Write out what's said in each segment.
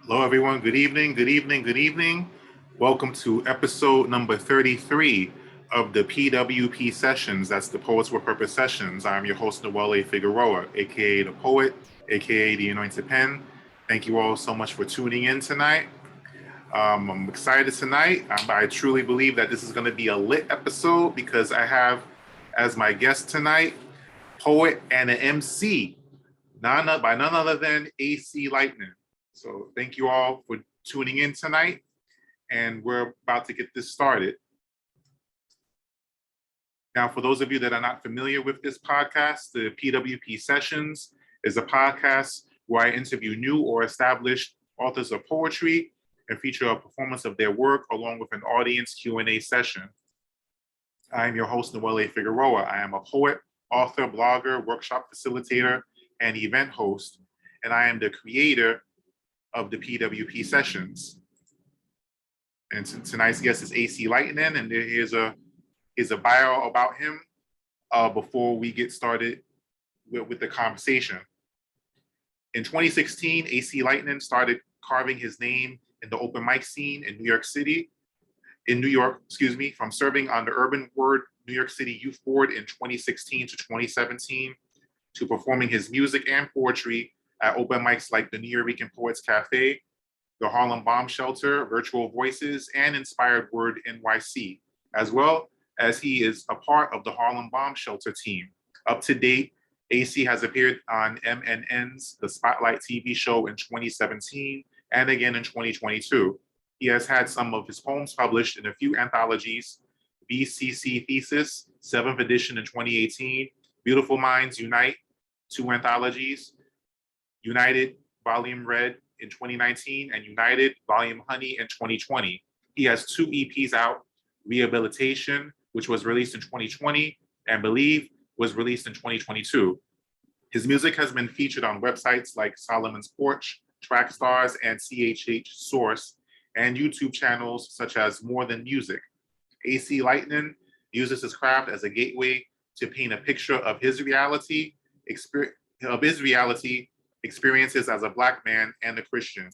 Hello, everyone. Good evening. Good evening. Good evening. Welcome to episode number 33 of the P.W.P sessions. That's the Poets with Purpose sessions. I'm your host, Noelle Figueroa, aka the Poet, aka the Anointed Pen. Thank you all so much for tuning in tonight. I'm excited tonight. I truly believe that this is going to be a lit episode because I have as my guest tonight, poet and an MC, by none other than AC Lightnin. So thank you all for tuning in tonight, and we're about to get this started. Now, for those of you that are not familiar with this podcast, the P.W.P Sessions is a podcast where I interview new or established authors of poetry and feature a performance of their work along with an audience Q&A session. I am your host, Noelle Figueroa. I am a poet, author, blogger, workshop facilitator, and event host, and I am the creator of the P.W.P sessions. And tonight's guest is AC Lightnin, and here's a bio about him before we get started with the conversation. In 2016, AC Lightnin started carving his name in the open mic scene in New York, from serving on the Urban Word New York City Youth Board in 2016 to 2017, to performing his music and poetry at open mics like the New York Poets Cafe, the Harlem Bomb Shelter, Virtual Voices, and Inspired Word NYC, as well as he is a part of the Harlem Bomb Shelter team. Up to date, AC has appeared on MNN's The Spotlight TV show in 2017 and again in 2022. He has had some of his poems published in a few anthologies: BCC Thesis, 7th edition in 2018, Beautiful Minds Unite, 2 anthologies, United Volume Red in 2019, and United Volume Honey in 2020. He has 2 EPs out: Rehabilitation, which was released in 2020, and Believe was released in 2022. His music has been featured on websites like Solomon's Porch, Trackstars, and CHH Source, and YouTube channels such as More Than Music. AC Lightnin uses his craft as a gateway to paint a picture of his reality, experiences as a Black man and a Christian.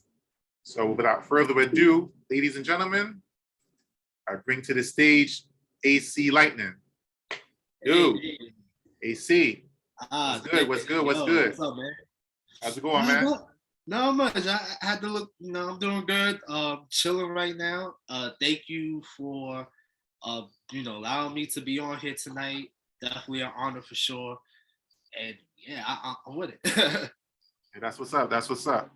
So without further ado, ladies and gentlemen, I bring to the stage AC Lightnin. Dude, hey. AC, what's good? What's good? What's good? What's up, man? How's it going, man? Not much. I had to look. I'm doing good. Chilling right now. Thank you for, allowing me to be on here tonight. Definitely an honor for sure. And yeah, I'm with it. Hey, that's what's up. That's what's up.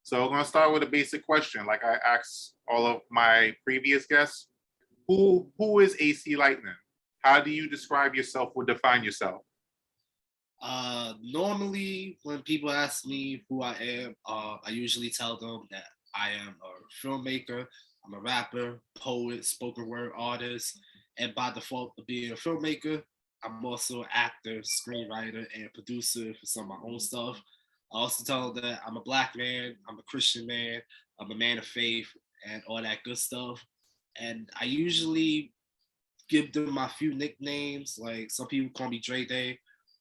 So I'm gonna start with a basic question, like I asked all of my previous guests. Who is AC Lightnin? How do you describe yourself or define yourself? Normally, when people ask me who I am, I usually tell them that I am a filmmaker. I'm a rapper, poet, spoken word artist, and by default of being a filmmaker, I'm also an actor, screenwriter, and producer for some of my own stuff. I also tell them that I'm a Black man, I'm a Christian man, I'm a man of faith, and all that good stuff. And I usually give them my few nicknames. Like some people call me Dre Day.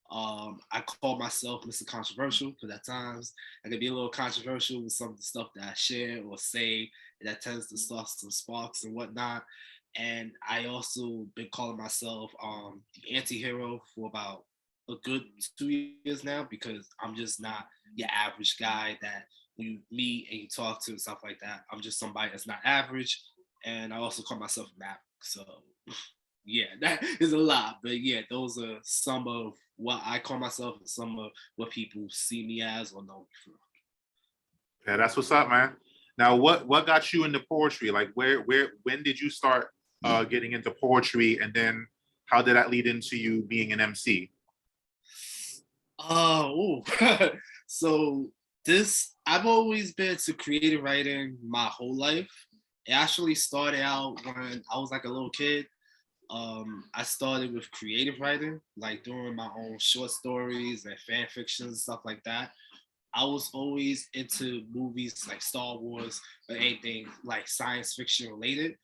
I call myself Mr. Controversial because at times I can be a little controversial with some of the stuff that I share or say that tends to start some sparks and whatnot. And I also been calling myself the anti-hero for about a good 2 years now because I'm just not your average guy that you meet and you talk to and stuff like that. I'm just somebody that's not average. And I also call myself a maverick. So yeah, that is a lot. But yeah, those are some of what I call myself and some of what people see me as or know me for. Yeah, that's what's up, man. Now, what got you into poetry? Like, when did you start getting into poetry, and then how did that lead into you being an MC? Oh, so I've always been to creative writing my whole life. It actually started out when I was like a little kid. I started with creative writing, like doing my own short stories and fan fiction and stuff like that. I was always into movies like Star Wars or anything like science fiction related.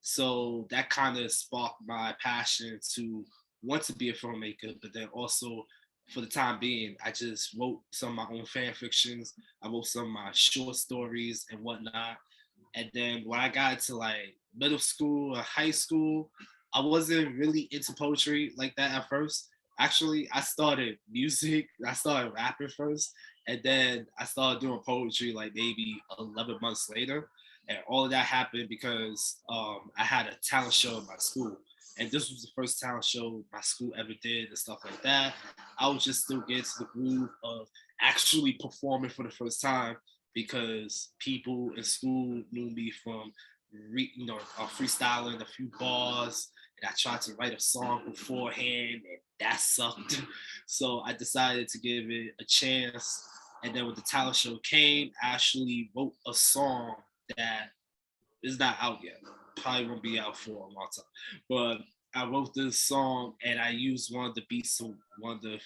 So that kind of sparked my passion to want to be a filmmaker, but then also for the time being, I just wrote some of my own fan fictions. I wrote some of my short stories and whatnot. And then when I got to like middle school or high school, I wasn't really into poetry like that at first. Actually, I started music. I started rapping first, and then I started doing poetry like maybe 11 months later. And all of that happened because I had a talent show in my school. And this was the first talent show my school ever did and stuff like that. I was just still getting to the groove of actually performing for the first time because people in school knew me from freestyling a few bars, and I tried to write a song beforehand, and that sucked. So I decided to give it a chance. And then when the talent show came, I actually wrote a song that is not out yet. Probably won't be out for a long time. But I wrote this song and I used one of the beats of one of the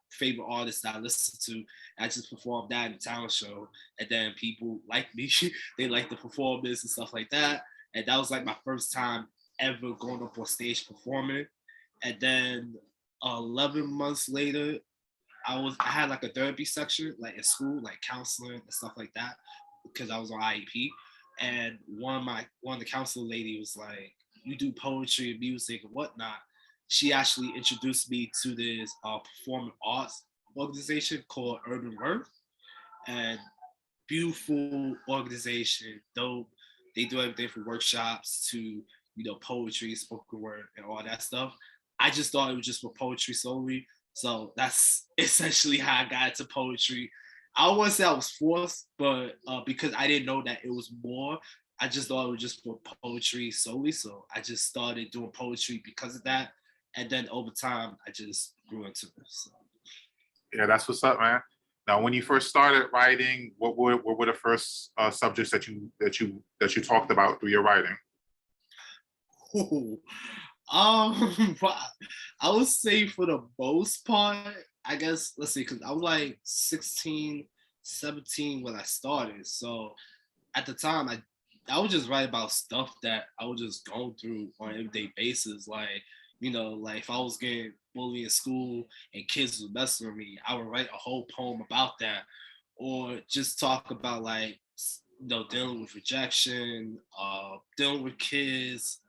favorite artists that I listen to. I just performed that in the talent show. And then people like me. They like the performance and stuff like that. And that was like my first time ever going up on stage performing. And then 11 months later, I had like a therapy section like in school, like counseling and stuff like that, because I was on IEP. And one of the counselor lady was like, "You do poetry and music and whatnot." She actually introduced me to this performing arts organization called Urban Worth, and beautiful organization, dope. They do everything from workshops to poetry, spoken word, and all that stuff. I just thought it was just for poetry solely, so that's essentially how I got into poetry. I don't want to say I was forced, but because I didn't know that it was more, I just thought it was just for poetry solely. So I just started doing poetry because of that, and then over time, I just grew into it. So. Yeah, that's what's up, man. Now, when you first started writing, what were the first subjects that you talked about through your writing? Ooh. But I would say for the most part, I guess, let's see, because I was like 16, 17 when I started. So at the time, I would just write about stuff that I was just going through on an everyday basis. Like if I was getting bullied in school and kids was messing with me, I would write a whole poem about that. Or just talk about like, dealing with rejection, dealing with kids,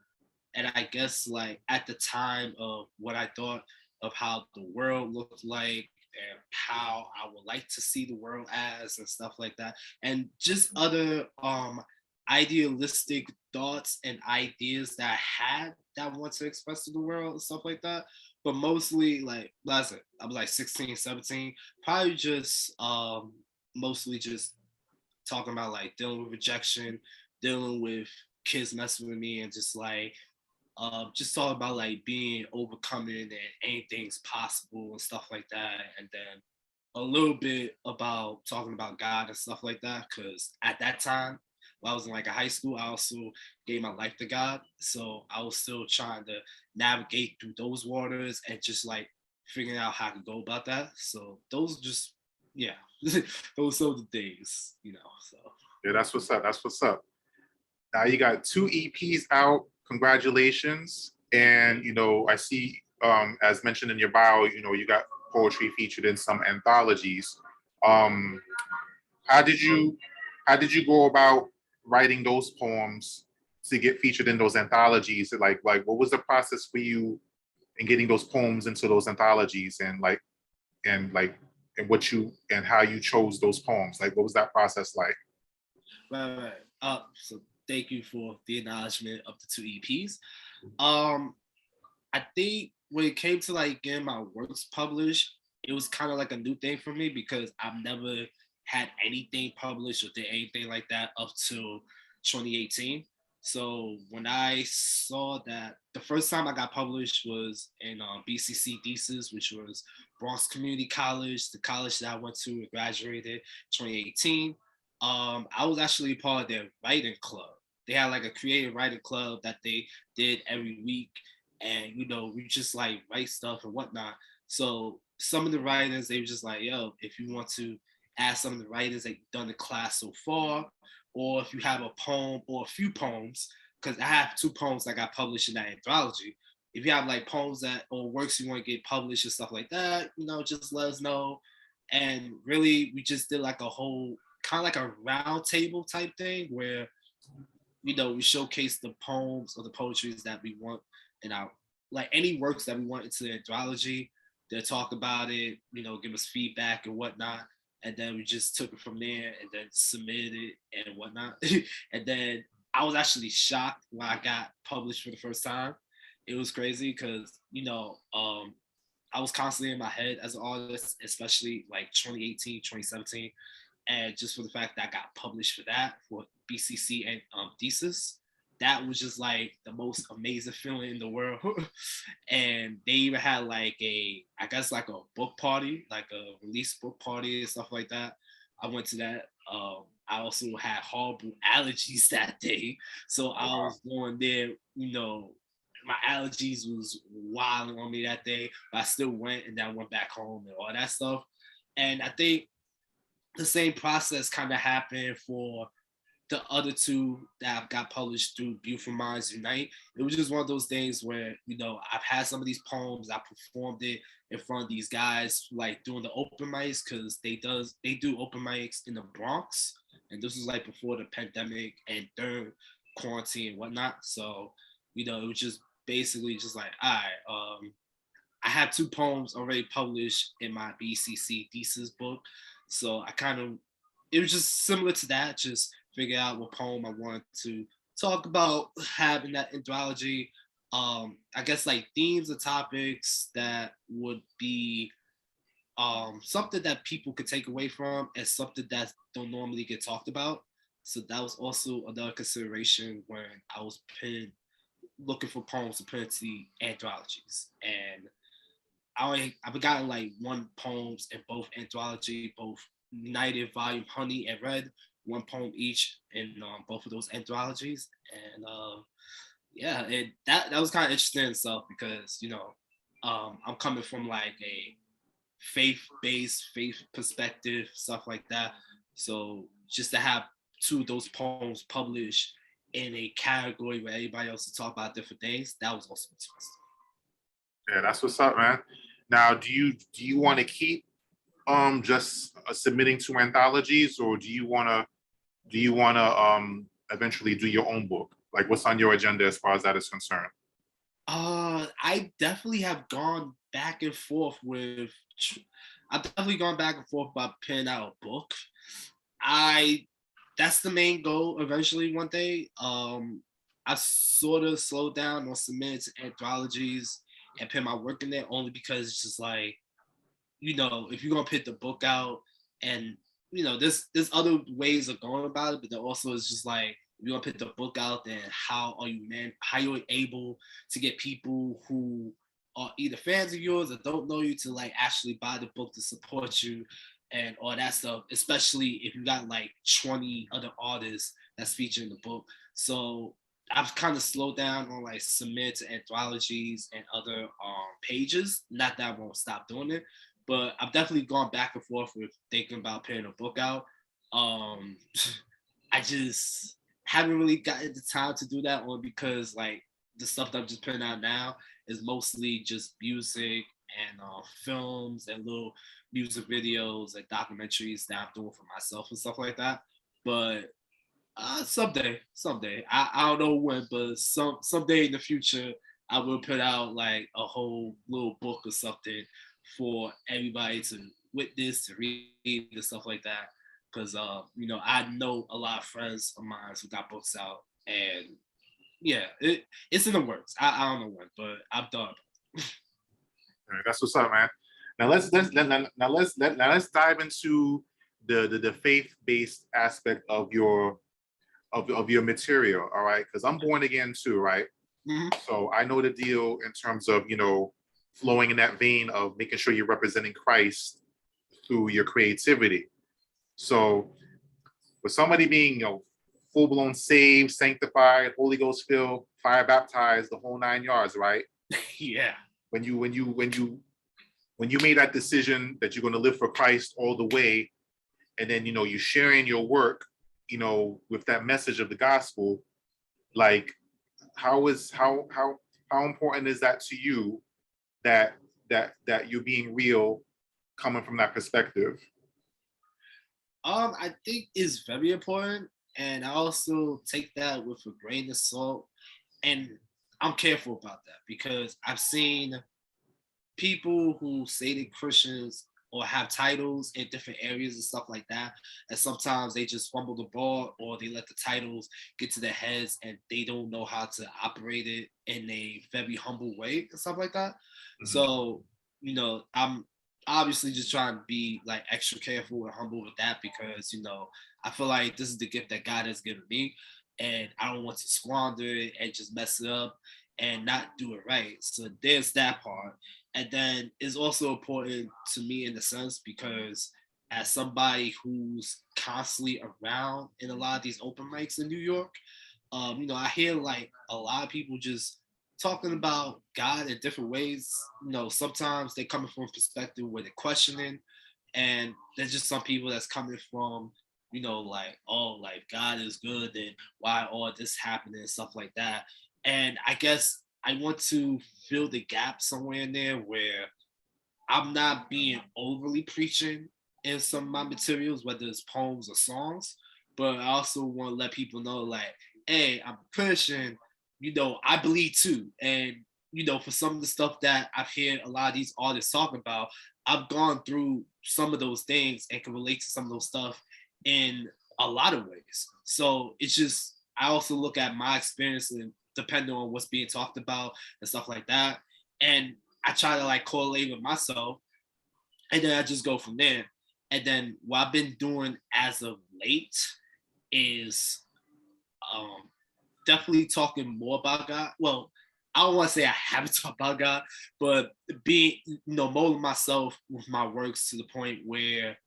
and I guess like at the time of what I thought of how the world looked like and how I would like to see the world as and stuff like that, and just other idealistic thoughts and ideas that I had that I want to express to the world and stuff like that. But mostly like that's it. I was like 16, 17, probably just mostly just talking about like dealing with rejection, dealing with kids messing with me, and just talk about like being overcoming and anything's possible and stuff like that. And then a little bit about talking about God and stuff like that. Cause at that time, when I was in like a high school, I also gave my life to God. So I was still trying to navigate through those waters and just like figuring out how to go about that. So those just, yeah, those are the things. So. Yeah, that's what's up. That's what's up. Now you got two EPs out. Congratulations. And I see, as mentioned in your bio, you got poetry featured in some anthologies. Um, how did you go about writing those poems to get featured in those anthologies? Like what was the process for you in getting those poems into those anthologies, and what you and how you chose those poems? Like what was that process like? Right. So thank you for the acknowledgement of the two EPs. Um, I think when it came to like getting my works published, it was kind of like a new thing for me because I've never had anything published or did anything like that up till 2018. So when I saw that, the first time I got published was in BCC Thesis, which was Bronx Community College, the college that I went to and graduated 2018. I was actually part of their writing club. They had like a creative writing club that they did every week, and we just like write stuff and whatnot. So some of the writers, they were just like, "Yo, if you want to ask some of the writers that you've done the class so far, or if you have a poem or a few poems, because I have two poems that got published in that anthology, if you have like poems that or works you want to get published and stuff like that, just let us know. And really, we just did like a whole kind of like a round table type thing where we showcase the poems or the poetries that we want in our like any works that we want into the anthology. They'll talk about it, give us feedback and whatnot. And then we just took it from there and then submitted it and whatnot. And then I was actually shocked when I got published for the first time. It was crazy because, I was constantly in my head as an artist, especially like 2018, 2017. And just for the fact that I got published for that, for BCC and thesis, that was just like the most amazing feeling in the world. And they even had like I guess like a book party, like a release book party and stuff like that. I went to that. I also had horrible allergies that day, so I was going there. My allergies was wilding on me that day, but I still went, and then I went back home and all that stuff. And I think the same process kind of happened for the other two that I've got published through Beautiful Minds Unite. It was just one of those things where, I've had some of these poems, I performed it in front of these guys, like doing the open mics, because they do open mics in the Bronx. And this was like before the pandemic and during quarantine and whatnot. So, it was just basically just like, all right, I had two poems already published in my BCC thesis book. So it was just similar to that, just figure out what poem I wanted to talk about having that anthology. I guess like themes or topics that would be something that people could take away from and something that don't normally get talked about. So that was also another consideration when I was looking for poems to put into the anthologies. And I've gotten like one poems in both anthology, both United Volume Honey and Red, one poem each in both of those anthologies. And yeah, that was kind of interesting in itself because I'm coming from like a faith-based, faith perspective, stuff like that. So just to have two of those poems published in a category where everybody else is talking about different things, that was also interesting. Yeah, that's what's up, man. Now, do you want to keep just submitting to anthologies, or do you want to eventually do your own book? Like, what's on your agenda as far as that is concerned? I definitely have gone back and forth with. I've definitely gone back and forth about penning out a book. That's the main goal eventually one day. I sort of slowed down on submitting to anthologies and put my work in there only because it's just like, if you're gonna put the book out and there's other ways of going about it, but there also is just like if you're gonna put the book out, then how you're able to get people who are either fans of yours or don't know you to like actually buy the book to support you and all that stuff, especially if you got like 20 other artists that's featured in the book. So I've kind of slowed down on like submit to anthologies and other pages. Not that I won't stop doing it, but I've definitely gone back and forth with thinking about putting a book out. I just haven't really gotten the time to do that on because like the stuff that I'm just putting out now is mostly just music and films and little music videos and documentaries that I'm doing for myself and stuff like that. But someday, I don't know when, but someday in the future, I will put out like a whole little book or something for everybody to witness, to read, and stuff like that. Because I know a lot of friends of mine who got books out, and yeah, it's in the works. I don't know when, but I'm done. All right, that's what's up, man. Now let's dive into the faith-based aspect of your material. All right, because I'm born again too, right? Mm-hmm. So I know the deal in terms of flowing in that vein of making sure you're representing Christ through your creativity. So for somebody being full-blown saved, sanctified, Holy Ghost filled, fire baptized, the whole 9 yards, right? Yeah. When you made that decision that you're going to live for Christ all the way, and then you're sharing your work, with that message of the gospel, like how How important is that to you, that you're being real coming from that perspective? I think it's very important, and I also take that with a grain of salt, and I'm careful about that because I've seen people who say they're Christians or have titles in different areas and stuff like that. And sometimes they just fumble the ball or they let the titles get to their heads and they don't know how to operate it in a very humble way and stuff like that. Mhm. So, I'm obviously just trying to be like extra careful and humble with that because, I feel like this is the gift that God has given me. And I don't want to squander it and just mess it up and not do it right. So there's that part. And then it's also important to me in the sense because as somebody who's constantly around in a lot of these open mics in New York, I hear like a lot of people just talking about God in different ways. Sometimes they coming from a perspective where they're questioning, and there's just some people that's coming from, like, oh, like God is good and why all this happening and stuff like that. And I guess I want to fill the gap somewhere in there where I'm not being overly preaching in some of my materials, whether it's poems or songs, but I also want to let people know, like, hey, I'm Christian, I believe too. And, for some of the stuff that I've heard a lot of these artists talk about, I've gone through some of those things and can relate to some of those stuff in a lot of ways. So it's just, I also look at my experience and depending on what's being talked about and stuff like that. And I try to like correlate with myself, and then I just go from there. And then what I've been doing as of late is um, definitely talking more about God. Well, I don't want to say I haven't talked about God, but being, molding myself with my works to the point where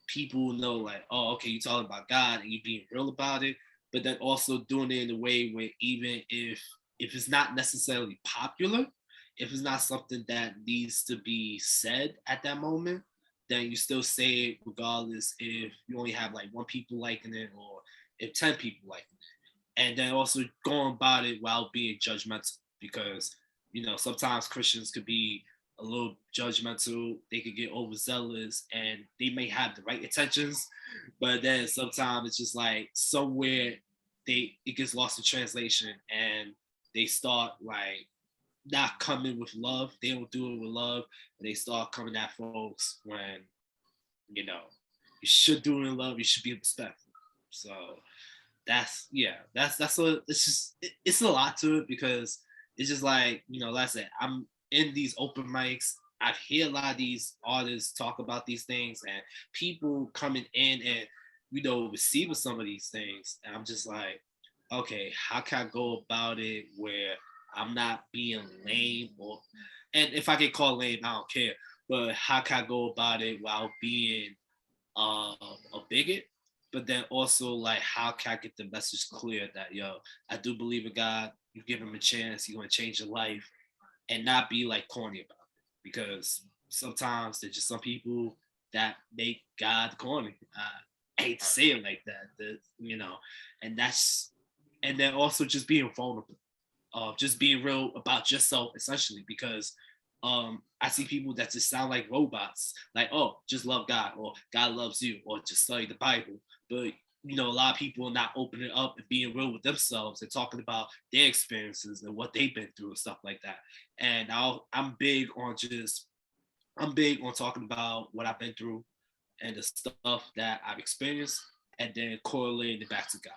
people know, like, oh, okay, you're talking about God and you're being real about it, but then also doing it in a way where even if it's not necessarily popular, if it's not something that needs to be said at that moment, then you still say it regardless if you only have like one people liking it or if 10 people like it. And then also going about it while being judgmental because sometimes Christians could be a little judgmental, they could get overzealous and they may have the right intentions, but then sometimes it's just like somewhere it gets lost in translation and they start like not coming with love. They don't do it with love, and they start coming at folks when you know you should do it in love. You should be respectful. So that's what it's just. It's a lot to it because it's just like like I said, I'm in these open mics. I hear a lot of these artists talk about these things and people coming in and receiving some of these things, and I'm just like, okay, how can I go about it where I'm not being lame or, and if I get called lame, I don't care. But how can I go about it while being a bigot? But then also like, how can I get the message clear that I do believe in God. You give him a chance, he's gonna change your life, and not be like corny about it. Because sometimes there's just some people that make God corny. I hate to say it like that, and that's and then also just being vulnerable just being real about yourself essentially because I see people that just sound like robots, like, oh, just love God or God loves you or just study the Bible. But a lot of people are not opening up and being real with themselves and talking about their experiences and what they've been through and stuff like that. And I'm big on talking about what I've been through and the stuff that I've experienced and then correlating it back to God.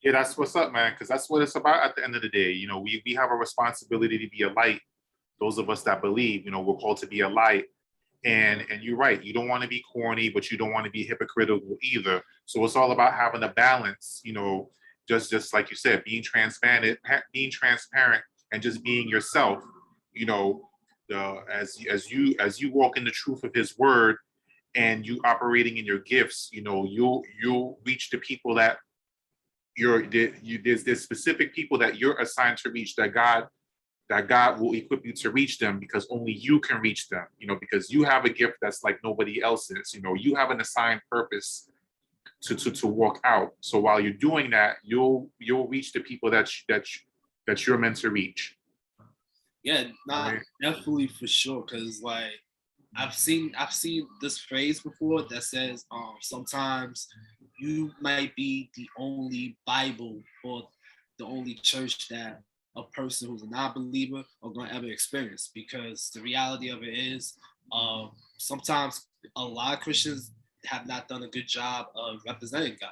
Yeah, that's what's up, man, because that's what it's about at the end of the day. We have a responsibility to be a light. Those of us that believe, we're called to be a light. And you're right, you don't want to be corny, but you don't want to be hypocritical either. So it's all about having a balance, just like you said, being transparent and just being yourself, you know, as you walk in the truth of his word and you operating in your gifts, you'll reach the people that there's specific people that you're assigned to reach, that God will equip you to reach them, because only you can reach them, because you have a gift that's like nobody else's. You have an assigned purpose to walk out. So while you're doing that, you'll reach the people that you're meant to reach. Yeah, All not right. definitely for sure. Cause like I've seen this phrase before that says sometimes you might be the only Bible or the only church that a person who's a non-believer are gonna ever experience, because the reality of it is sometimes a lot of Christians have not done a good job of representing God,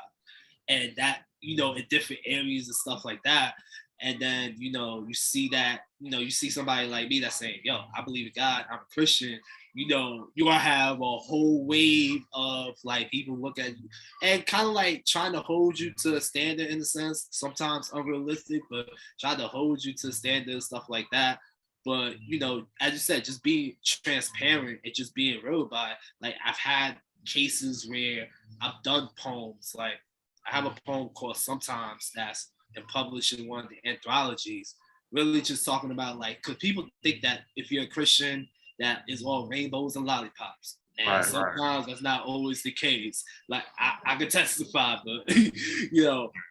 and that, in different areas and stuff like that. And then you see that, you see somebody like me that's saying, yo, I believe in God, I'm a Christian. You're gonna have a whole wave of like people look at you and kind of like trying to hold you to a standard, in a sense, sometimes unrealistic, but try to hold you to a standard and stuff like that. But as you said, just being transparent and just being real about it. Like, I've had cases where I've done poems. Like, I have a poem called Sometimes that's been published in one of the anthologies, really just talking about, like, because people think that if you're a Christian, that is all rainbows and lollipops. And Right, right. sometimes that's not always the case. Like, I can testify, but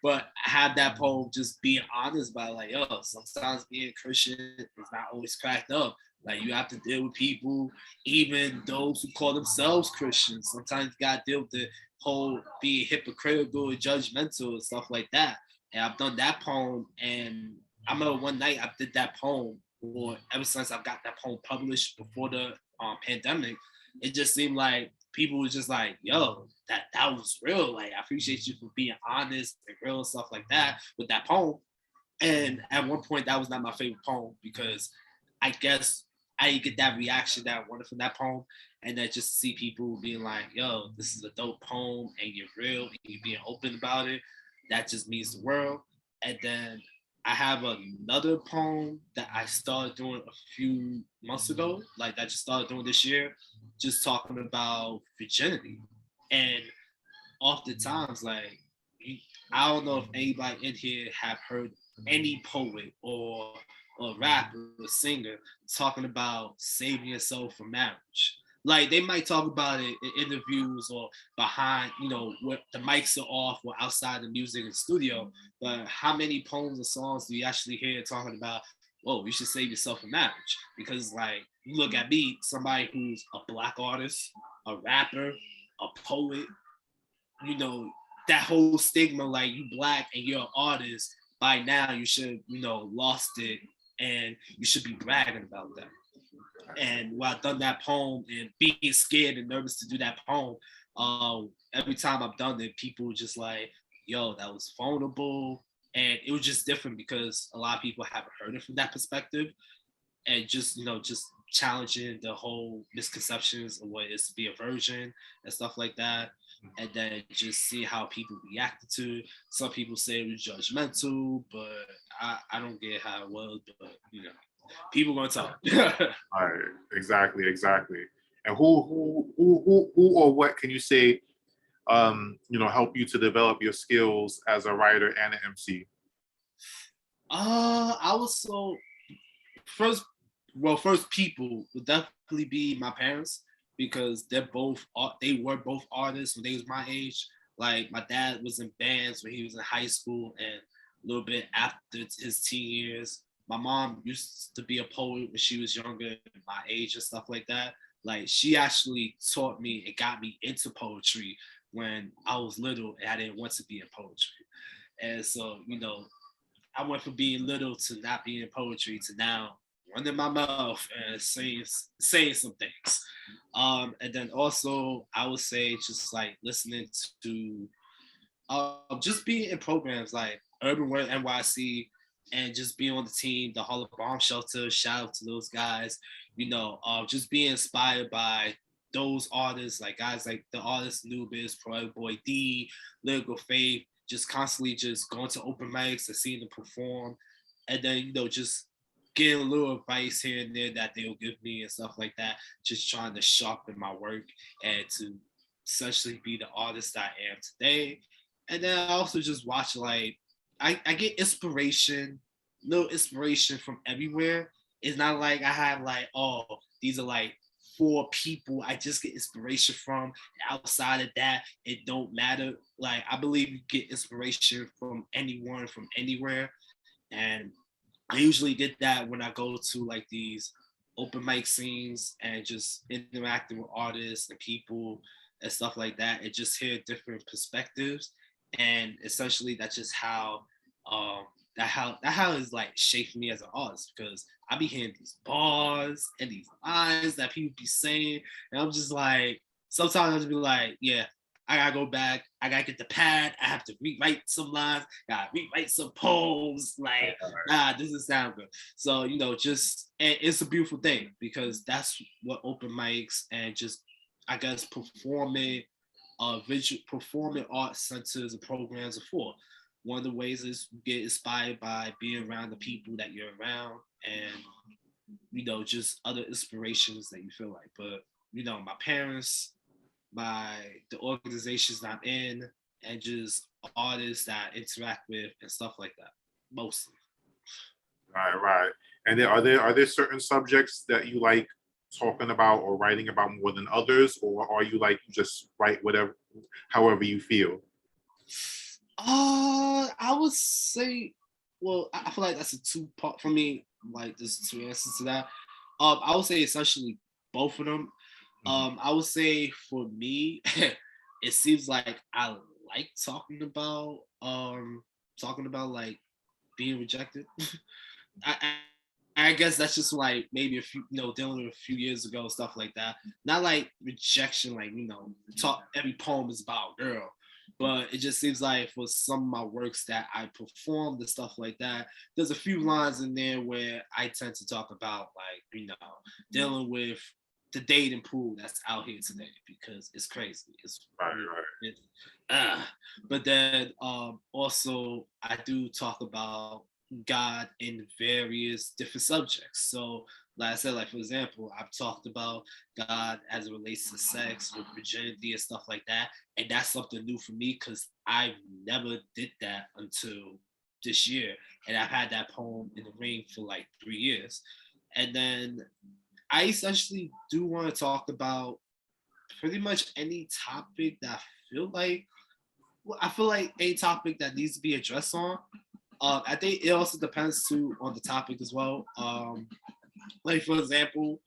but I have that poem just being honest about, like, yo, sometimes being Christian is not always cracked up. Like, you have to deal with people, even those who call themselves Christians. Sometimes you gotta deal with the whole being hypocritical and judgmental and stuff like that. And I've done that poem, and I remember one night I did that poem, or ever since I got that poem published before the pandemic, it just seemed like people were just like, yo, that was real. Like, I appreciate you for being honest and real and stuff like that with that poem. And at one point, that was not my favorite poem, because I guess I didn't get that reaction that I wanted from that poem. And then just see people being like, yo, this is a dope poem and you're real and you're being open about it, that just means the world. And then I have another poem that I started doing a few months ago, like I just started doing this year, just talking about virginity. And oftentimes, like, I don't know if anybody in here have heard any poet or rapper or singer talking about saving yourself for marriage. Like, they might talk about it in interviews or behind, where the mics are off or outside the music and studio. But how many poems or songs do you actually hear talking about, whoa, you should save yourself for marriage? Because, like, you look at me, somebody who's a Black artist, a rapper, a poet, you know, that whole stigma, like, you Black and you're an artist, by now you should, lost it, and you should be bragging about that. And while I've done that poem and being scared and nervous to do that poem, every time I've done it, people were just like, yo, that was vulnerable. And it was just different because a lot of people haven't heard it from that perspective. And just, just challenging the whole misconceptions of what it is to be a virgin and stuff like that. And then just see how people reacted to it. Some people say it was judgmental, but I don't get how it was, but people gonna talk. All right. Exactly, exactly. And who or what can you say help you to develop your skills as a writer and an MC? I was so first first people would definitely be my parents, because they were both artists when they was my age. Like, my dad was in bands when he was in high school and a little bit after his teen years. My mom used to be a poet when she was younger, my age and stuff like that. Like, she actually taught me and got me into poetry when I was little and I didn't want to be in poetry. And so, I went from being little to not being in poetry to now running my mouth and saying some things. And then also, I would say just like listening to just being in programs like Urban World NYC, and just being on the team, the Harlem Bomb Shelter. Shout out to those guys. Just being inspired by those artists, like guys like the artist Nubis, Pro Boy D, Lyrical Faith, just constantly just going to open mics and seeing them perform, and then just getting a little advice here and there that they'll give me and stuff like that. Just trying to sharpen my work and to essentially be the artist I am today. And then I also just watch, like, I get inspiration, little inspiration from everywhere. It's not like I have like, oh, these are like four people I just get inspiration from. Outside of that, it don't matter. Like, I believe you get inspiration from anyone, from anywhere. And I usually get that when I go to like these open mic scenes and just interacting with artists and people and stuff like that, and just hear different perspectives. And essentially, that's just how that how is like shaping me as an artist, because I be hearing these bars and these lines that people be saying, and I'm just like, sometimes I'll just be like, yeah, I gotta go back. I gotta get the pad. I have to rewrite some lines. Gotta rewrite some poems. Like, nah, this doesn't sound good. So, just, and it's a beautiful thing, because that's what open mics and just, I guess, performing art centers and programs are for. One of the ways is you get inspired by being around the people that you're around, and just other inspirations that you feel like. But my parents, by the organizations that I'm in, and just artists that I interact with and stuff like that, mostly. Right, right. And then are there certain subjects that you like talking about or writing about more than others, or are you like you just write whatever, however you feel? I would say, well, I feel like that's a two part for me. Like, there's two answers to that. I would say essentially both of them. Mhm. I would say for me, it seems like I like talking about like being rejected. I guess that's just like maybe a few, dealing with a few years ago, stuff like that. Not like rejection, like, talk every poem is about a girl. But it just seems like for some of my works that I performed and stuff like that, there's a few lines in there where I tend to talk about, like, dealing with the dating pool that's out here today, because it's crazy. It's Right, really, right. it, uh, but then also I do talk about God in various different subjects. So, like I said, like for example, I've talked about God as it relates to sex, with virginity and stuff like that, and that's something new for me, because I never did that until this year, and I've had that poem in the ring for like 3 years. And then I essentially do want to talk about pretty much any topic that feel like I feel like a topic that needs to be addressed on. I think it also depends too on the topic as well. Like for example,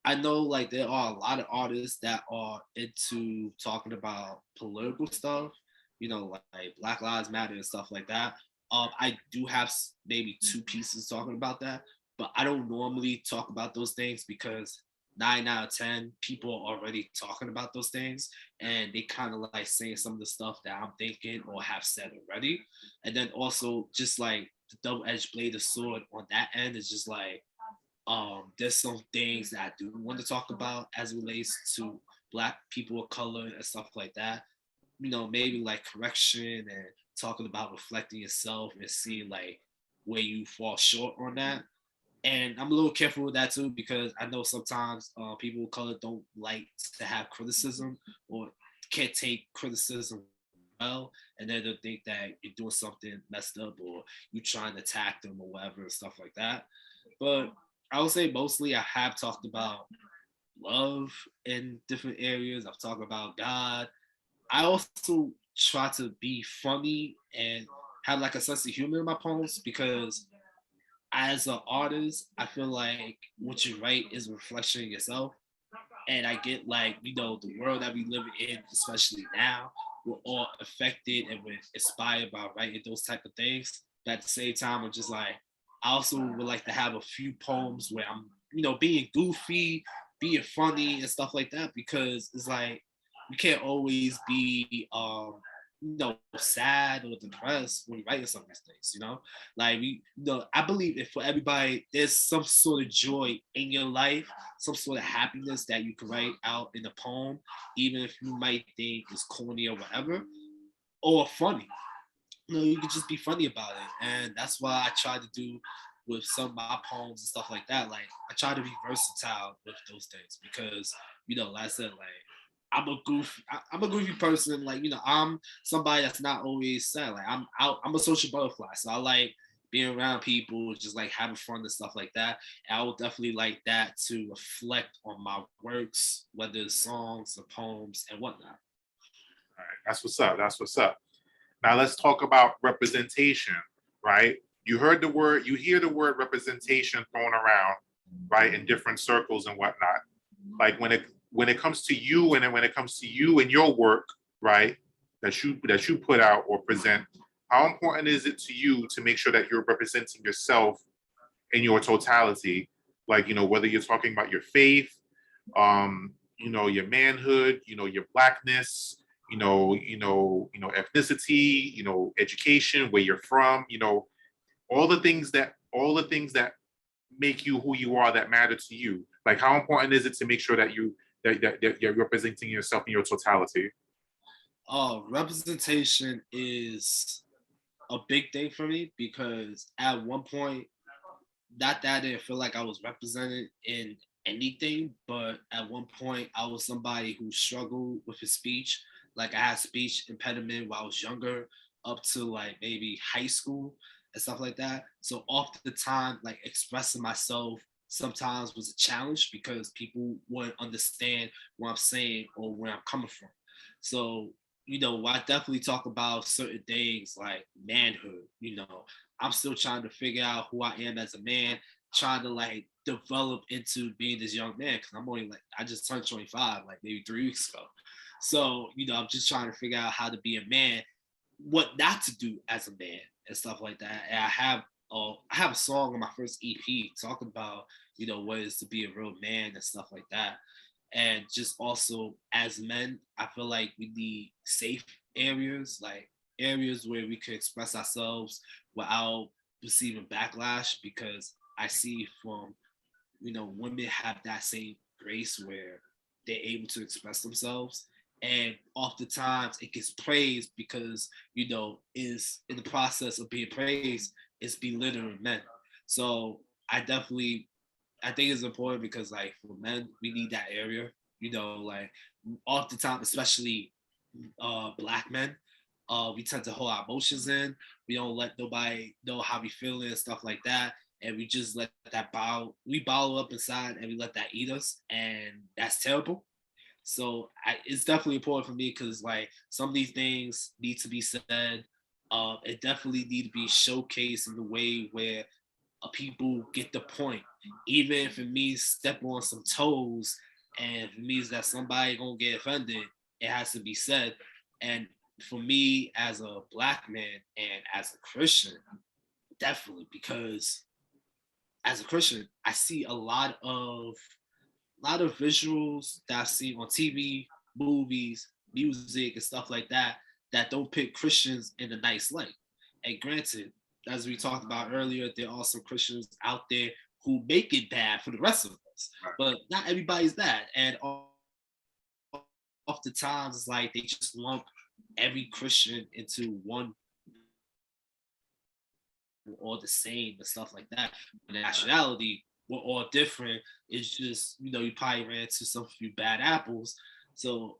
I know like there are a lot of artists that are into talking about political stuff, like Black Lives Matter and stuff like that. I do have maybe two pieces talking about that, but I don't normally talk about those things, because 9 out of 10 people are already talking about those things, and they kind of like saying some of the stuff that I'm thinking or have said already. And then also just like the double-edged blade of sword on that end is just like, there's some things that I do want to talk about as it relates to Black people of color and stuff like that. Maybe like correction and talking about reflecting yourself and seeing like where you fall short on that. And I'm a little careful with that too, because I know sometimes people of color don't like to have criticism, or can't take criticism well, and then they'll think that you're doing something messed up, or you trying to attack them or whatever and stuff like that. But I would say mostly I have talked about love in different areas. I've talked about God. I also try to be funny and have like a sense of humor in my poems, because as an artist, I feel like what you write is a reflection of yourself. And I get like, the world that we live in, especially now, we're all affected and we're inspired by writing those type of things. But at the same time, I'm just like, I also would like to have a few poems where I'm, being goofy, being funny and stuff like that, because it's like you can't always be sad or depressed when you're writing some of these things, like I believe if for everybody there's some sort of joy in your life, some sort of happiness that you can write out in a poem, even if you might think it's corny or whatever, or funny. You could just be funny about it. And that's why I try to do with some of my poems and stuff like that. Like, I try to be versatile with those things, because, like I said, like, I'm a goofy person. Like, I'm somebody that's not always sad. Like, I'm a social butterfly. So I like being around people, just like having fun and stuff like that. And I would definitely like that to reflect on my works, whether it's songs or poems and whatnot. All right, that's what's up. That's what's up. Now let's talk about representation, right? you heard the word, you hear the word representation thrown around, right, in different circles and whatnot. Like when it comes to you, and then when it comes to you and your work, right, that you put out or present, how important is it to you to make sure that you're representing yourself in your totality? Like, whether you're talking about your faith, your manhood, your blackness, ethnicity, education, where you're from, all the things that make you who you are, that matter to you. Like, how important is it to make sure that that you're representing yourself in your totality? Representation is a big thing for me because at one point, not that I didn't feel like I was represented in anything, but at one point I was somebody who struggled with his speech. Like I had speech impediment while I was younger, up to like maybe high school and stuff like that. So off the time, like expressing myself sometimes was a challenge because people wouldn't understand what I'm saying or where I'm coming from. So, I definitely talk about certain things like manhood. I'm still trying to figure out who I am as a man, trying to like develop into being this young man because I'm only like I just turned 25 like maybe 3 weeks ago. So, I'm just trying to figure out how to be a man, what not to do as a man and stuff like that. And I have a song on my first EP talking about, what it is to be a real man and stuff like that. And just also as men, I feel like we need safe areas, like areas where we could express ourselves without receiving backlash because I see from, women have that same grace where they're able to express themselves. And oftentimes it gets praised because, is in the process of being praised, it's belittling men. So I think it's important because like for men, we need that area, like off the top, especially black men, we tend to hold our emotions in. We don't let nobody know how we feeling and stuff like that. And we just let that we bottle up inside and we let that eat us. And that's terrible. So it's definitely important for me because like some of these things need to be said. It definitely need to be showcased in the way where people get the point, even if it means step on some toes, and if it means that somebody gonna get offended, it has to be said. And for me, as a black man and as a Christian, definitely because as a Christian, I see a lot of visuals that I see on TV, movies, music, and stuff like that that don't pick Christians in a nice light. And granted, as we talked about earlier, there are some Christians out there who make it bad for the rest of us, but not everybody's that. And oftentimes, it's like they just lump every Christian into one or the same and stuff like that. But in actuality, we're all different. It's just, you probably ran into some few bad apples. So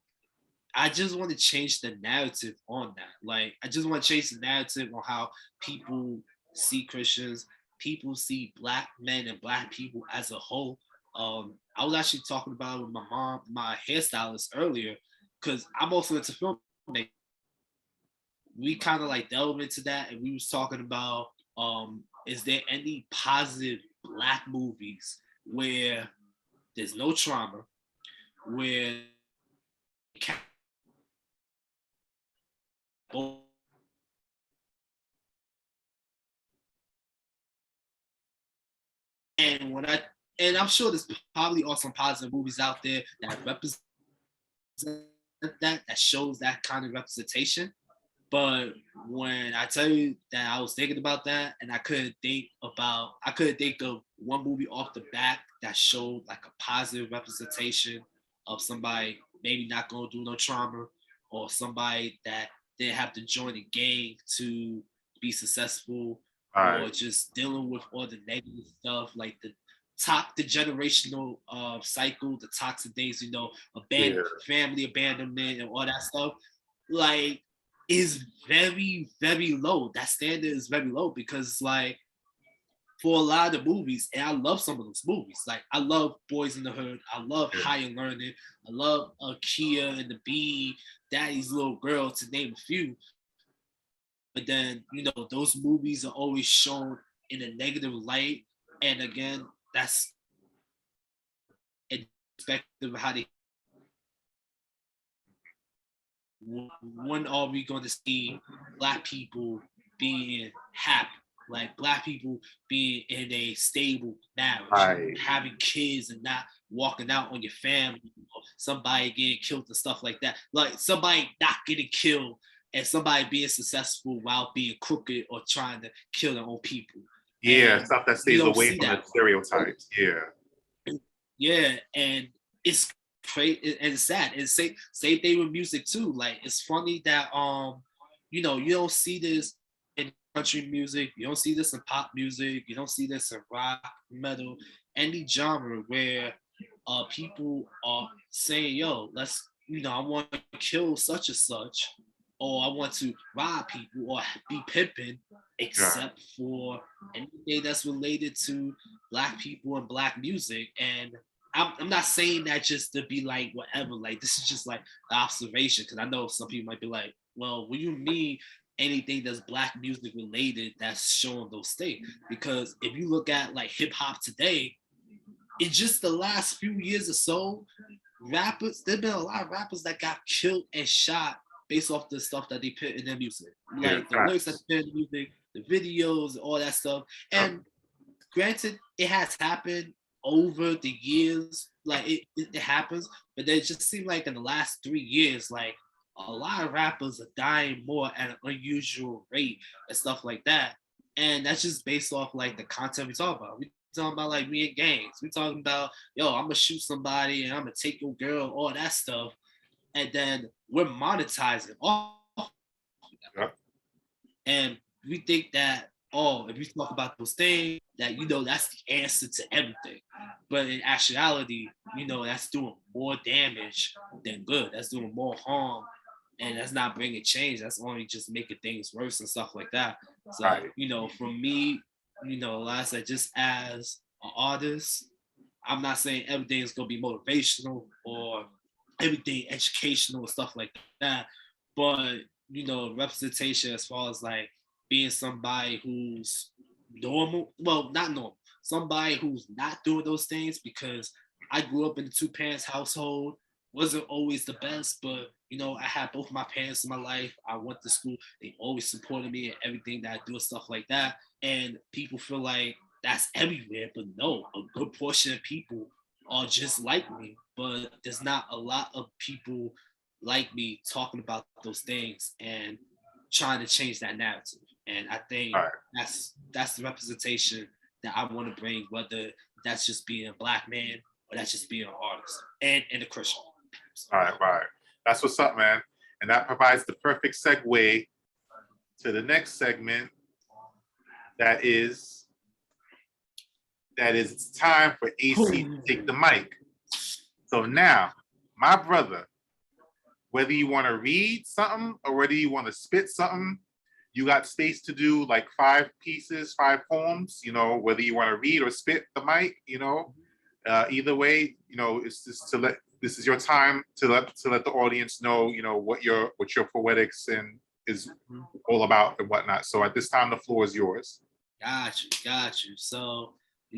I just want to change the narrative on that. Like, I just want to change the narrative on how people see Christians, people see black men and black people as a whole. I was actually talking about it with my mom, my hairstylist earlier, because I'm also into filmmaking. We kind of like delved into that, and we was talking about, is there any positive black movies where there's no trauma, where and when I and I'm sure there's probably are some positive movies out there that represent that shows that kind of representation. But when I tell you that I was thinking about that and I couldn't think of one movie off the bat that showed like a positive representation of somebody maybe not going through no trauma or somebody that didn't have to join a gang to be successful All or right. just dealing with all the negative stuff like the generational cycle, the toxic things, Yeah. family abandonment and all that stuff. Like is very, very low. That standard is very low because like for a lot of the movies, and I love some of those movies. Like I love Boys in the Hood, I love Yeah. Higher Learning, I love Kia and the Bee, Daddy's Little Girl, to name a few. but then those movies are always shown in a negative light, and again, that's a perspective of how they. When are we going to see Black people being happy? Like Black people being in a stable marriage, Right. having kids, and not walking out on your family, or somebody getting killed and stuff like that. Like somebody not getting killed and somebody being successful while being crooked or trying to kill their own people. Yeah, And stuff that you stays don't away see from the that. stereotypes. Yeah. Yeah, and it's crazy and sad. And same thing with music too. Like it's funny that you don't see this in country music, you don't see this in pop music, you don't see this in rock, metal, any genre where people are saying, yo, let's I want to kill such and such, or I want to rob people or be pimping, Yeah. except for anything that's related to Black people and Black music. And I'm not saying that just to be like whatever. Like this is just like the observation, because I know some people might be like, well, what do you mean anything that's Black music related that's showing those things? Because if you look at like hip hop today, in just the last few years or so, rappers, there've been a lot of rappers that got killed and shot based off the stuff that they put in their music, Yeah. like the lyrics that Facts. they put in the music, the videos, all that stuff. Yep. And granted, it has happened over the years, like it happens, but they just seem like in the last 3 years, like a lot of rappers are dying more at an unusual rate and stuff like that. And that's just based off like the content we talk about. We talking about like me and gangs. We talking about, yo, I'm gonna shoot somebody and I'm gonna take your girl, all that stuff. And then we're monetizing off. Yep. And we think that, oh, if we talk about those things, that that's the answer to everything. But in actuality, that's doing more damage than good. That's doing more harm, and that's not bringing change. That's only just making things worse and stuff like that. So, Right. for me, like I said, just as an artist, I'm not saying everything is gonna be motivational or everything educational and stuff like that. But representation as far as like being somebody who's normal, well, not normal, somebody who's not doing those things, because I grew up in a two parents household, wasn't always the best, but I had both my parents in my life. I went to school, they always supported me in everything that I do and stuff like that. And people feel like that's everywhere, but no, a good portion of people are just like me, but there's not a lot of people like me talking about those things and trying to change that narrative. And I think All right. that's the representation that I want to bring, whether that's just being a Black man or that's just being an artist and a Christian. All right. Right. That's what's up, man. And that provides the perfect segue to the next segment. That is it's time for AC to take the mic. So now, my brother, whether you want to read something or whether you want to spit something, you got space to do like 5 pieces, 5 poems, whether you want to read or spit the mic, either way, it's just to let, this is your time to let the audience know, what your poetics and is all about and whatnot. So at this time, the floor is yours. Got you. So,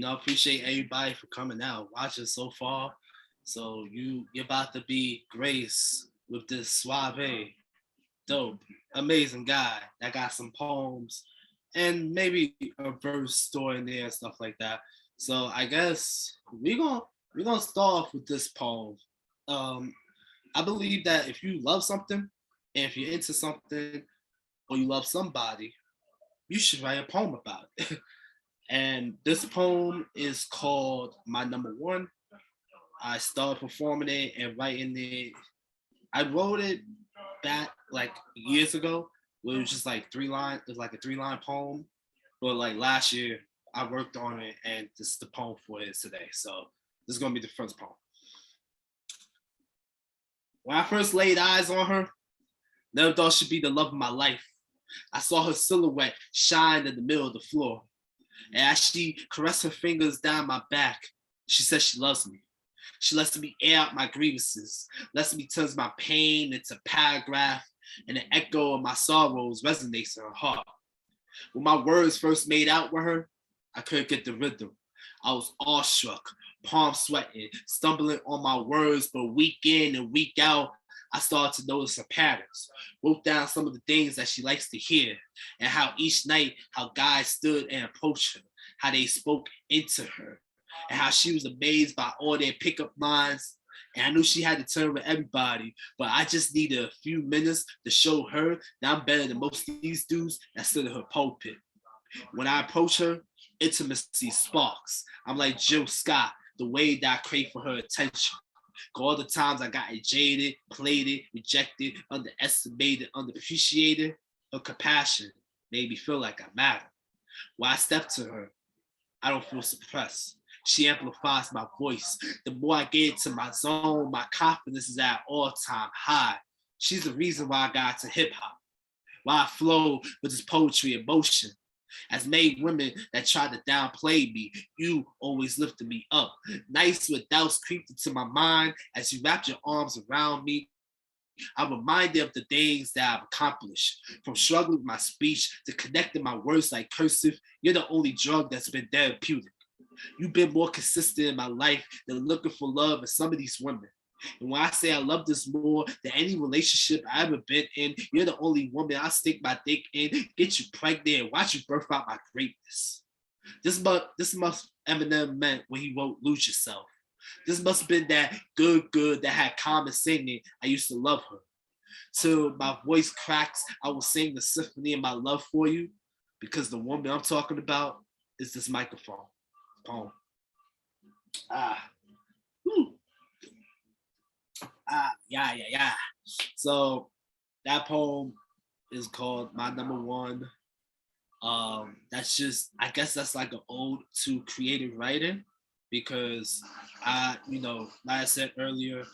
appreciate everybody for coming out, watching so far. So you're about to be graced with this suave, dope, amazing guy that got some poems and maybe a verse story in there and stuff like that. So I guess we're gonna start off with this poem. I believe that if you love something, and if you're into something, or you love somebody, you should write a poem about it. And this poem is called My Number One. I started performing it and writing it. I wrote it back like years ago, where it was just like 3 lines. It was like a 3-line poem. But like last year, I worked on it, and this is the poem for it today. So this is gonna be the first poem. When I first laid eyes on her, never thought she'd be the love of my life. I saw her silhouette shine in the middle of the floor. And as she caressed her fingers down my back, she said she loves me. She lets me air out my grievances, lets me turn my pain into paragraph, and the echo of my sorrows resonates in her heart. When my words first made out with her, I couldn't get the rhythm. I was awestruck, palm sweating, stumbling on my words, but week in and week out, I started to notice her patterns. Wrote down some of the things that she likes to hear, and how each night, how guys stood and approached her, how they spoke into her, and how she was amazed by all their pickup lines. And I knew she had to turn with everybody, but I just needed a few minutes to show her that I'm better than most of these dudes that stood in her pulpit. When I approach her, intimacy sparks. I'm like Jill Scott, the way that I crave for her attention. All the times I got jaded, played it, rejected, underestimated, underappreciated, her compassion made me feel like I matter. When I step to her, I don't feel suppressed. She amplifies my voice. The more I get into my zone, my confidence is at all-time high. She's the reason why I got to hip hop, why I flow with this poetry and motion. As many women that tried to downplay me, you always lifted me up. Nights with doubts creeped into my mind as you wrapped your arms around me. I'm reminded of the things that I've accomplished. From struggling with my speech to connecting my words like cursive, you're the only drug that's been therapeutic. You've been more consistent in my life than looking for love in some of these women. And when I say I love this more than any relationship I ever been in, you're the only woman I stick my dick in, get you pregnant, and watch you birth out my greatness. This must Eminem meant when he wrote Lose Yourself. This must have been that good that had common singing. I used to love her. Till my voice cracks, I will sing the symphony of my love for you, because the woman I'm talking about is this microphone. Poem. Whew. Yeah. So that poem is called My Number One. That's just, I guess that's like an ode to creative writing, because like I said earlier,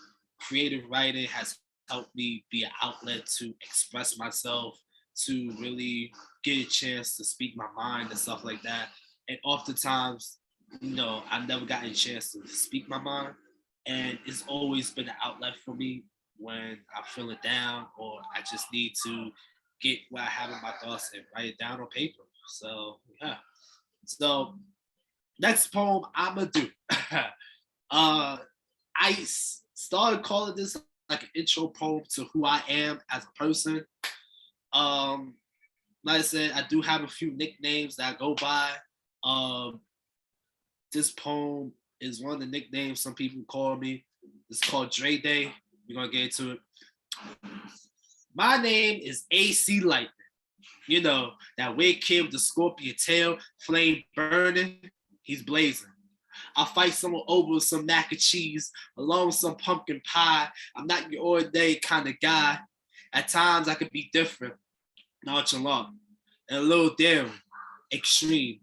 creative writing has helped me be an outlet to express myself, to really get a chance to speak my mind and stuff like that. And oftentimes, I've never gotten a chance to speak my mind. And it's always been an outlet for me when I'm feeling down or I just need to get what I have in my thoughts and write it down on paper. So, yeah. So, next poem I'm going to do. I started calling this like an intro poem to who I am as a person. Like I said, I do have a few nicknames that I go by. This poem is one of the nicknames some people call me. It's called Dre Day. We're gonna get into it. My name is AC Lightnin. You know, that weird kid with the scorpion tail, flame burning, he's blazing. I'll fight someone over some mac and cheese, along with some pumpkin pie. I'm not your ordinary kind of guy. At times I could be different, nonchalant, and a little daring, extreme.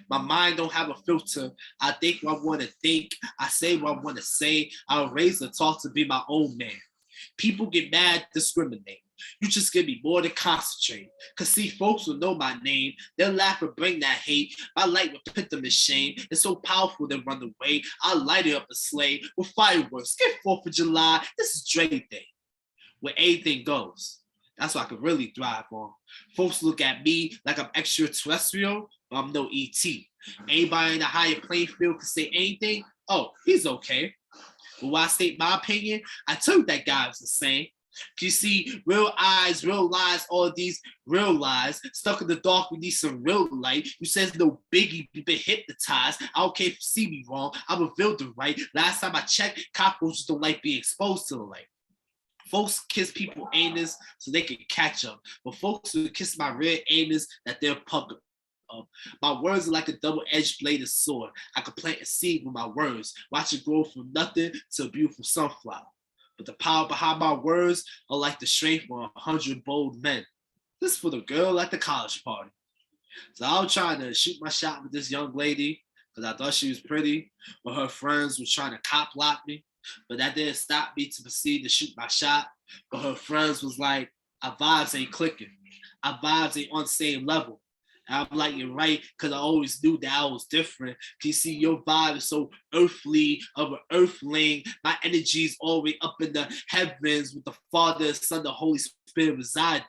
My mind don't have a filter. I think what I want to think. I say what I want to say. I'll raise the talk to be my own man. People get mad, discriminate. You just give me more to concentrate. Cause see, folks will know my name. They'll laugh and bring that hate. My light will put them in shame. It's so powerful they run away. I'll light it up a sleigh with fireworks. Get 4th of July. This is Dre Day, where anything goes. That's what I could really thrive on. Folks look at me like I'm extraterrestrial, but I'm no ET. Anybody in a higher playing field can say anything. Oh, he's okay. But when I state my opinion, I told that guy was the same. You see, real eyes, real lies, all these real lies. Stuck in the dark, we need some real light. You says no biggie, you been hypnotized. I don't care if you see me wrong. I revealed the right. Last time I checked, cockroaches don't like being exposed to the light. Folks kiss people anus so they can catch up. But folks will kiss my red anus that they're puckered up. My words are like a double-edged bladed sword. I could plant a seed with my words. Watch it grow from nothing to a beautiful sunflower. But the power behind my words are like the strength of 100 bold men. This is for the girl at the college party. So I was trying to shoot my shot with this young lady because I thought she was pretty, but her friends were trying to cop block me. But that didn't stop me to proceed to shoot my shot. But her friends was like, our vibes ain't clicking. Our vibes ain't on the same level. And I'm like, you're right, because I always knew that I was different. You see, your vibe is so earthly of an earthling. My energy is always up in the heavens with the Father, Son, the Holy Spirit residing.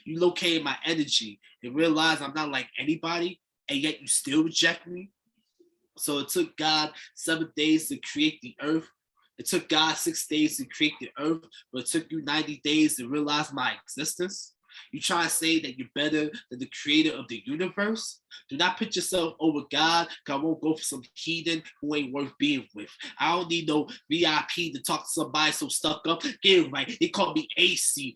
You locate my energy and realize I'm not like anybody, and yet you still reject me. So it took God 7 days to create the earth. It took God 6 days to create the earth, but it took you 90 days to realize my existence. You try to say that you're better than the creator of the universe? Do not put yourself over God, because I won't go for some heathen who ain't worth being with. I don't need no VIP to talk to somebody so stuck up. Get it right. They call me AC.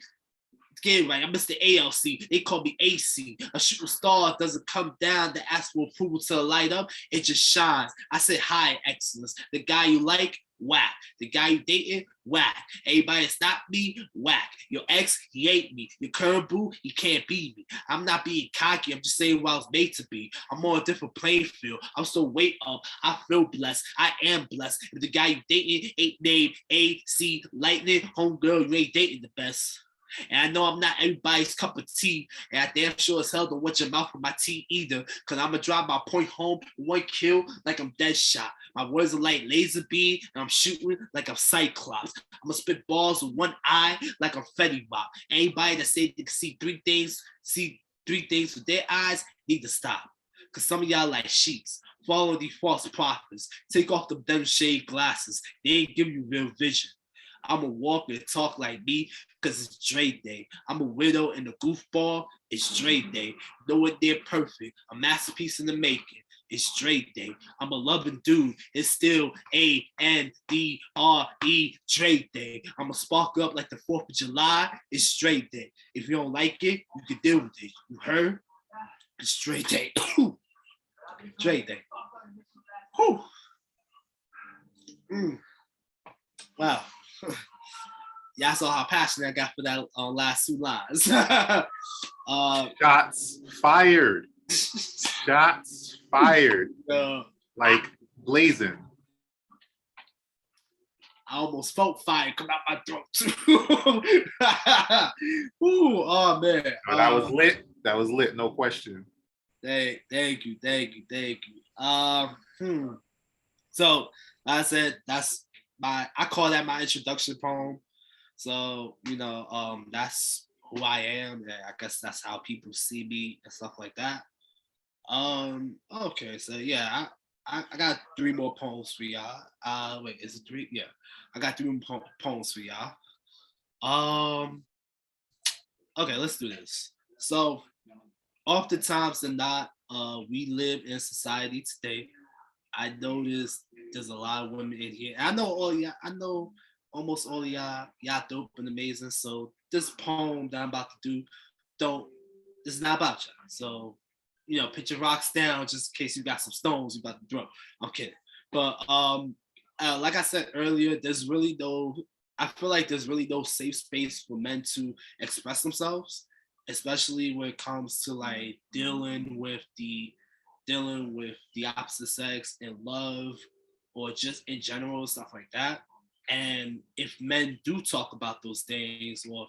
Get it right. I'm Mr. ALC. They call me AC. A shooting star doesn't come down to ask for approval to light up. It just shines. I said, hi, excellence. The guy you like, whack. The guy you dating, whack. Everybody that stopped me, whack. Your ex, he ate me. Your current boo, he can't beat me. I'm not being cocky. I'm just saying what I was made to be. I'm on a different playing field. I'm so weight up. I feel blessed. I am blessed. If the guy you dating ain't named AC Lightnin, homegirl, you ain't dating the best. And I know I'm not everybody's cup of tea. And I damn sure as hell don't want your mouth with my tea either. Cause I'm gonna drive my point home, one kill like I'm dead shot. My words are like laser beam, and I'm shooting like I'm Cyclops. I'm gonna spit balls with one eye like I'm Fetty Wap. Anybody that say they can see three things with their eyes need to stop. Cause some of y'all like sheets. Follow these false prophets. Take off the them shade glasses. They ain't give you real vision. I'm a walk and talk like me because it's Dre Day. I'm a widow and a goofball. It's Dre Day. Know what they're perfect. A masterpiece in the making. It's Dre Day. I'm a loving dude. It's still ANDRE Dre Day. I'm a spark up like the 4th of July. It's Dre Day. If you don't like it, you can deal with it. You heard? It's Dre Day. Dre Day. Whew. Wow. Y'all saw how passionate I got for that last 2 lines. Shots fired. Shots fired. Like blazing. I almost felt fire come out my throat too. Ooh, oh man. No, that was lit. That was lit, no question. Thank you. So like I said, that's I call that my introduction poem. So, that's who I am. And I guess that's how people see me and stuff like that. Okay, so yeah, I got 3 more poems for y'all. Wait, is it 3? Yeah, I got 3 more poems for y'all. Okay, let's do this. So, oftentimes than not, we live in society today. I noticed there's a lot of women in here. I know all y'all. I know almost all of y'all. Y'all dope and amazing. So this poem that I'm about to do, this is not about y'all. So, put your rocks down just in case you got some stones you about to throw. I'm kidding. But like I said earlier, I feel like there's really no safe space for men to express themselves, especially when it comes to like dealing with the opposite sex in love or just in general, stuff like that. And if men do talk about those things or,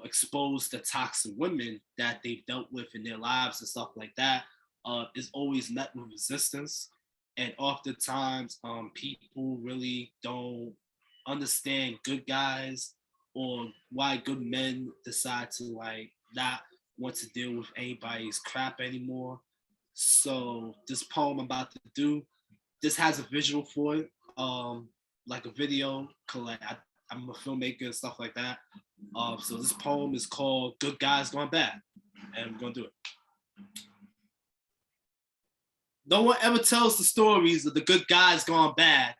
expose the toxic women that they've dealt with in their lives and stuff like that, is always met with resistance. And oftentimes, people really don't understand good guys or why good men decide to like not want to deal with anybody's crap anymore. So this poem I'm about to do, this has a visual for it, like a video. I'm a filmmaker and stuff like that. So this poem is called "Good Guys Gone Bad," and we're gonna do it. No one ever tells the stories of the good guys gone bad.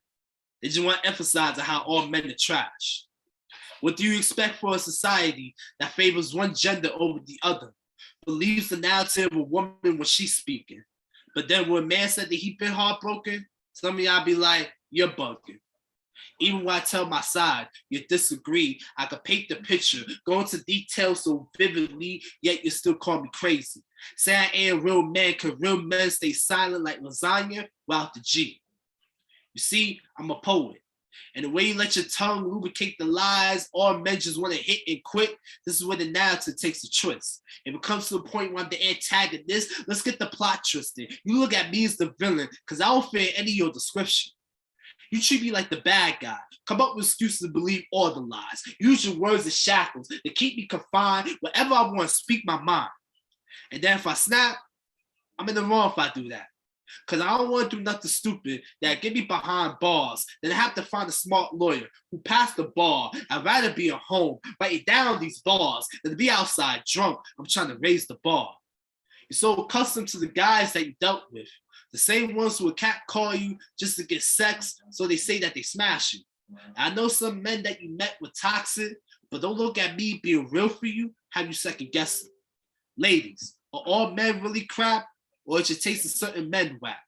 They just want to emphasize how all men are trash. What do you expect for a society that favors one gender over the other? Believes the narrative of a woman when she's speaking. But then when a man said that he been heartbroken, some of y'all be like, you're bugging. Even when I tell my side, you disagree, I could paint the picture, go into details so vividly, yet you still call me crazy. Say I ain't a real man, cause real men stay silent like lasagna without the G. You see, I'm a poet. And the way you let your tongue lubricate the lies, all men just want to hit and quit. This is where the narrative takes a twist. If it comes to the point where I'm the antagonist, let's get the plot twisted. You look at me as the villain, because I don't fit any of your description. You treat me like the bad guy. Come up with excuses to believe all the lies. Use your words as shackles to keep me confined wherever I want to speak my mind. And then if I snap, I'm in the wrong if I do that. Because I don't want to do nothing stupid that get me behind bars. Then I have to find a smart lawyer who passed the bar. I'd rather be at home, writing down these bars than to be outside drunk. I'm trying to raise the bar. You're so accustomed to the guys that you dealt with. The same ones who would catcall you just to get sex, so they say that they smash you. I know some men that you met were toxic, but don't look at me being real for you, have you second guessing. Ladies, are all men really crap, or is your taste of certain men whack?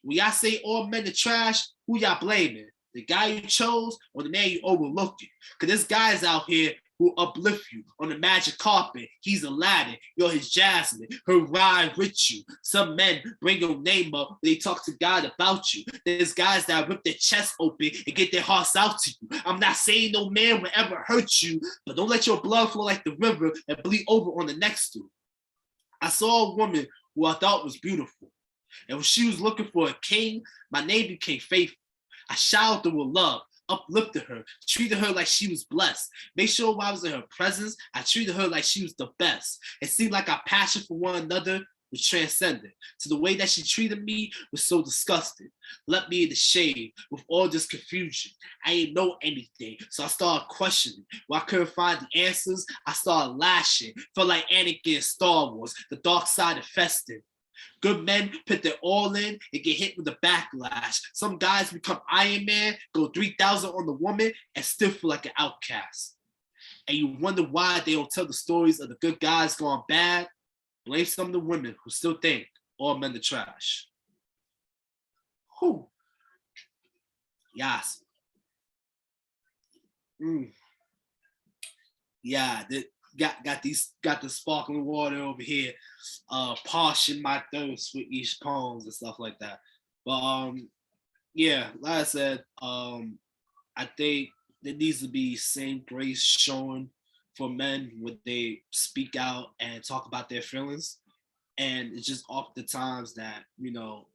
When y'all say all men are trash, who y'all blaming? The guy you chose or the man you overlooking? Because there's guys out here who uplift you on the magic carpet. He's Aladdin, you're his Jasmine, her ride with you. Some men bring your name up when they talk to God about you. There's guys that rip their chest open and get their hearts out to you. I'm not saying no man will ever hurt you, but don't let your blood flow like the river and bleed over on the next dude. I saw a woman who I thought was beautiful. And when she was looking for a king, my name became faithful. I showered her with love, uplifted her, treated her like she was blessed. Made sure while I was in her presence, I treated her like she was the best. It seemed like our passion for one another was transcendent. To the way that she treated me was so disgusting. Left me in the shade with all this confusion. I didn't know anything, so I started questioning. When I couldn't find the answers, I started lashing. Felt like Anakin in Star Wars, the dark side of festive. Good men put their all in and get hit with a backlash. Some guys become Iron Man, go 3,000 on the woman, and still feel like an outcast. And you wonder why they don't tell the stories of the good guys going bad. Blame some of the women who still think all men are trash. Whew. Yes. Yeah, got the sparkling water over here, parching my thirst with each poems and stuff like that. But yeah, like I said, I think there needs to be same grace shown for men when they speak out and talk about their feelings. And it's just oftentimes that, you know,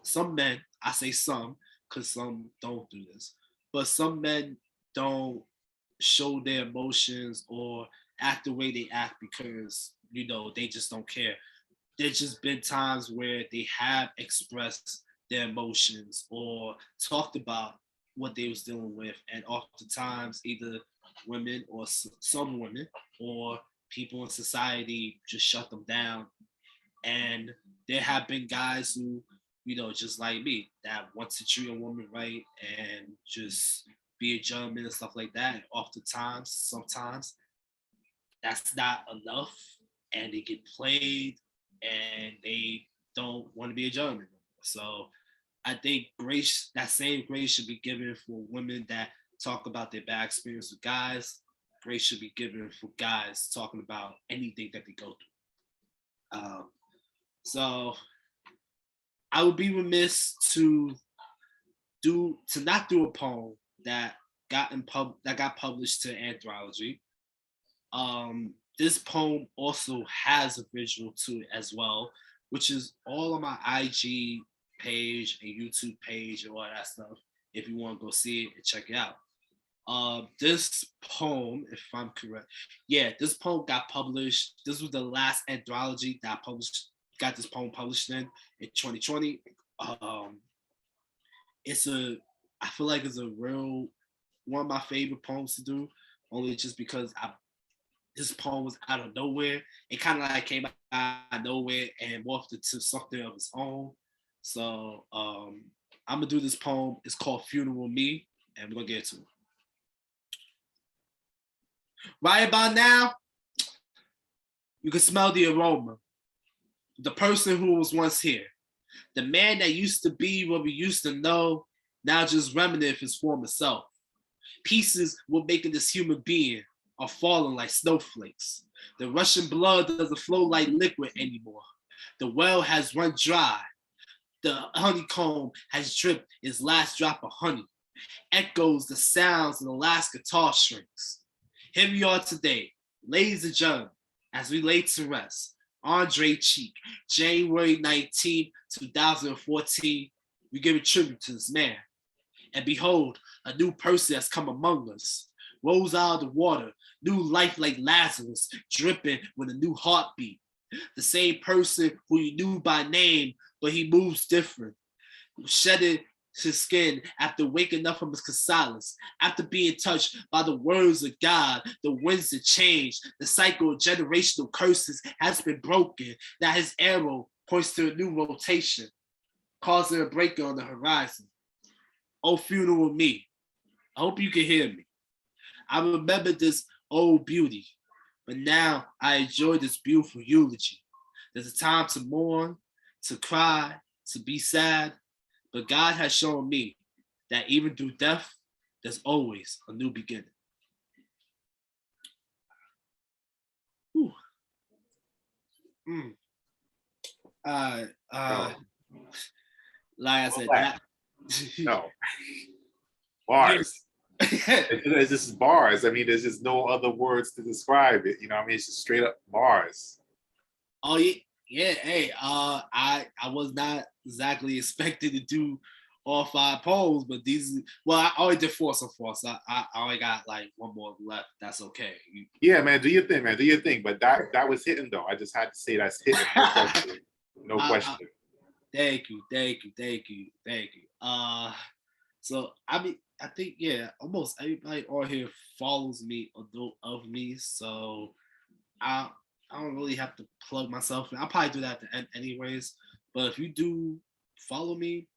some men, I say some, because some don't do this, but some men don't show their emotions or act the way they act because, you know, they just don't care. There's just been times where they have expressed their emotions or talked about what they was dealing with, and oftentimes either women or some women or people in society just shut them down. And there have been guys who, you know, just like me, that want to treat a woman right and just be a gentleman and stuff like that. And oftentimes, sometimes that's not enough, and they get played and they don't want to be a gentleman. So I think grace, that same grace should be given for women that talk about their bad experience with guys. Grace should be given for guys talking about anything that they go through. So I would be remiss to not do a poem that got published to anthology. This poem also has a visual to it as well, which is all on my IG page and YouTube page and all that stuff. If you want to go see it and check it out. This poem, if I'm correct, this poem got published. This was the last anthology that I got this poem published in 2020. I feel like it's a real one of my favorite poems to do, only just because this poem was out of nowhere. It kind of like came out of nowhere and morphed into something of its own. So I'm gonna do this poem. It's called Funeral Me, and we're gonna get to it. Right about now, you can smell the aroma. The person who was once here. The man that used to be what we used to know, now just remnant of his former self. Pieces were making this human being are falling like snowflakes. The Russian blood doesn't flow like liquid anymore. The well has run dry. The honeycomb has dripped its last drop of honey. Echoes the sounds of the last guitar strings. Here we are today, ladies and gentlemen, as we lay to rest. Andre Cheek, January 19th, 2014. We give a tribute to this man. And behold, a new person has come among us. Rose out of the water, new life like Lazarus, dripping with a new heartbeat. The same person who you knew by name, but he moves different. Shedded his skin after waking up from his chrysalis, after being touched by the words of God, the winds of change, the cycle of generational curses has been broken, that his arrow points to a new rotation, causing a break on the horizon. Oh, funeral me, I hope you can hear me. I remember this old beauty, but now I enjoy this beautiful eulogy. There's a time to mourn, to cry, to be sad, but God has shown me that even through death, there's always a new beginning. Whew. Like I said, that. No. Bars. It's just bars. I mean, there's just no other words to describe it. You know what I mean? It's just straight up bars. Oh yeah, yeah. Hey, I was not exactly expected to do all 5 poems, but these. Well, I only did 4 so far, so I only got like 1 more left. That's okay. Yeah, man, do your thing, man. Do your thing. But that was hitting though. I just had to say that's hitting. No question. No question. Thank you. So I mean, I think yeah, almost everybody on here follows me or know of me, so I don't really have to plug myself in. I'll probably do that at the end anyways. But if you do follow me,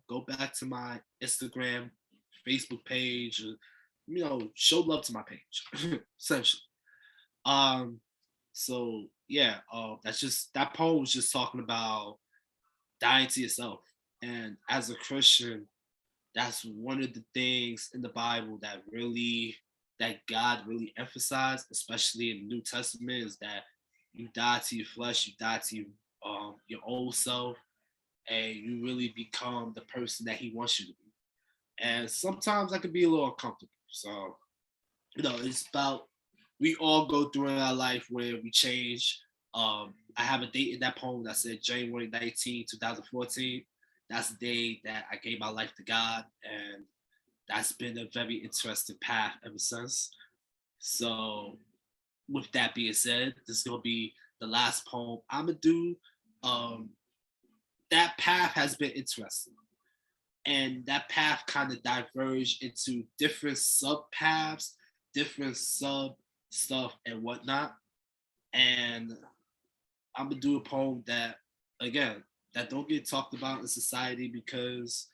go back to my Instagram, Facebook page, or, show love to my page, essentially. So yeah, that poem was just talking about dying to yourself. And as a Christian, that's one of the things in the Bible that God really emphasized, especially in the New Testament, is that you die to your flesh, you die to your old self, and you really become the person that He wants you to be. And sometimes that can be a little uncomfortable. So, it's about, we all go through in our life where we change. I have a date in that poem that said January 19, 2014. That's the day that I gave my life to God, and that's been a very interesting path ever since. So, with that being said, this is gonna be the last poem I'm gonna do. That path has been interesting, and that path kind of diverged into different sub paths, different sub stuff and whatnot. And I'm gonna do a poem that, again, that don't get talked about in society because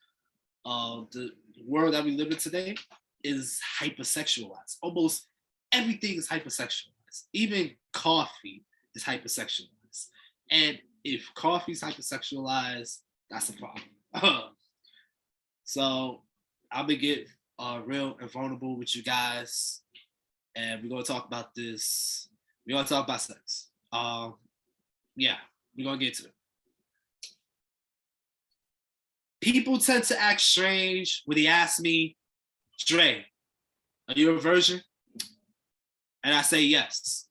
the world that we live in today is hypersexualized. Almost everything is hypersexualized. Even coffee is hypersexualized. And if coffee is hypersexualized, that's a problem. So I'm gonna get real and vulnerable with you guys, and we're gonna talk about this. We're gonna talk about sex. Yeah, we're gonna get to it. People tend to act strange when they ask me, Dre, are you a virgin? And I say yes.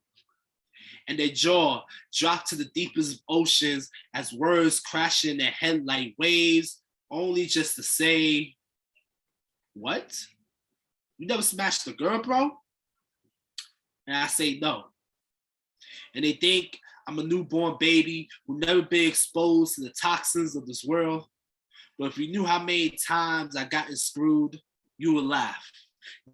And their jaw dropped to the deepest of oceans as words crash in their head like waves, only just to say, what? You never smashed a girl, bro? And I say no. And they think I'm a newborn baby who never been exposed to the toxins of this world. But if you knew how many times I gotten screwed, you would laugh.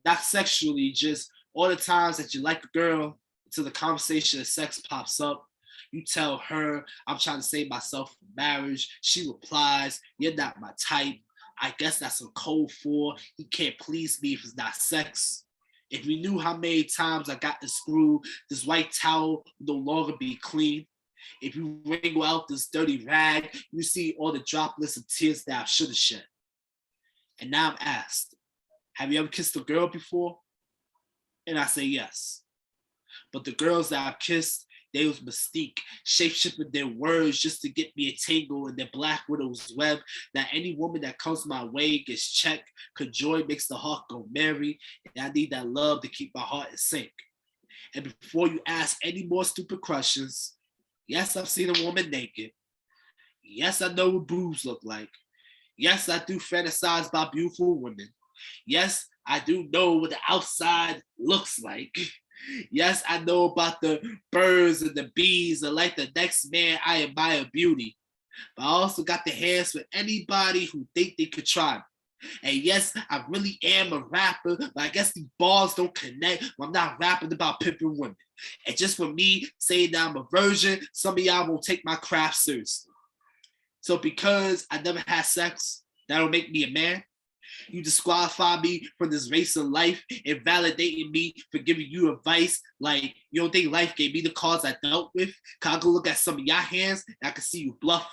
Not sexually, just all the times that you like a girl, until the conversation of sex pops up. You tell her, I'm trying to save myself from marriage. She replies, you're not my type. I guess that's a code for he can't please me if it's not sex. If you knew how many times I got screwed, this white towel would no longer be clean. If you wringle out this dirty rag, you see all the droplets of tears that I should have shed. And now I'm asked, have you ever kissed a girl before? And I say yes. But the girls that I've kissed, They was mystique, shape-shifting their words just to get me entangled in their Black Widow's web. That any woman that comes my way gets checked, cause joy makes the heart go merry, and I need that love to keep my heart in sync. And before you ask any more stupid questions, yes, I've seen a woman naked. Yes, I know what boobs look like. Yes, I do fantasize about beautiful women. Yes, I do know what the outside looks like. Yes, I know about the birds and the bees, and like the next man, I admire beauty. But I also got the hands for anybody who think they could try me. And yes, I really am a rapper, but I guess these bars don't connect when I'm not rapping about pimping women. And just for me saying that I'm a virgin, some of y'all won't take my craft seriously. So because I never had sex, that'll make me a man. You disqualify me from this race of life, invalidating me for giving you advice. Like, you don't think life gave me the cards I dealt with? Cause I go look at some of your hands and I can see you bluffing.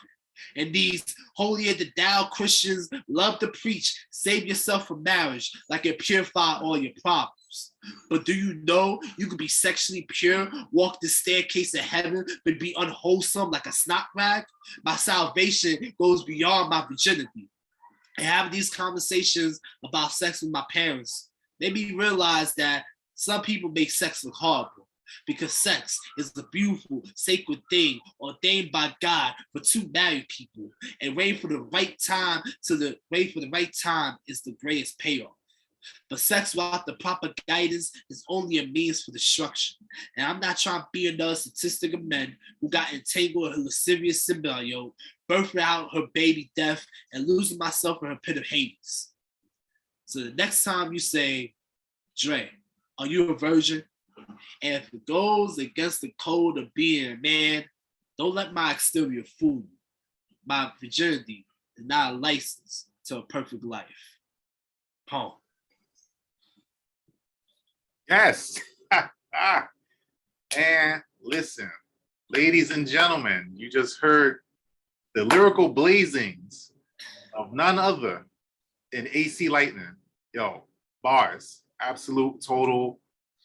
And these holier than thou Christians love to preach, save yourself from marriage, like it purify all your problems. But do you know you could be sexually pure, walk the staircase of heaven, but be unwholesome like a snot rag? My salvation goes beyond my virginity. And having these conversations about sex with my parents made me realize that some people make sex look horrible, because sex is the beautiful, sacred thing ordained by God for two married people. And waiting for the right time is the greatest payoff. But sex without the proper guidance is only a means for destruction. And I'm not trying to be another statistic of men who got entangled in her lascivious symbiote, birthing out her baby death, and losing myself in her pit of Hades. So the next time you say, Dre, are you a virgin? And if it goes against the code of being a man, don't let my exterior fool you. My virginity is not a license to a perfect life. Poem. Yes. And listen, ladies and gentlemen, you just heard the lyrical blazings of none other than AC Lightnin. Yo, bars, absolute, total,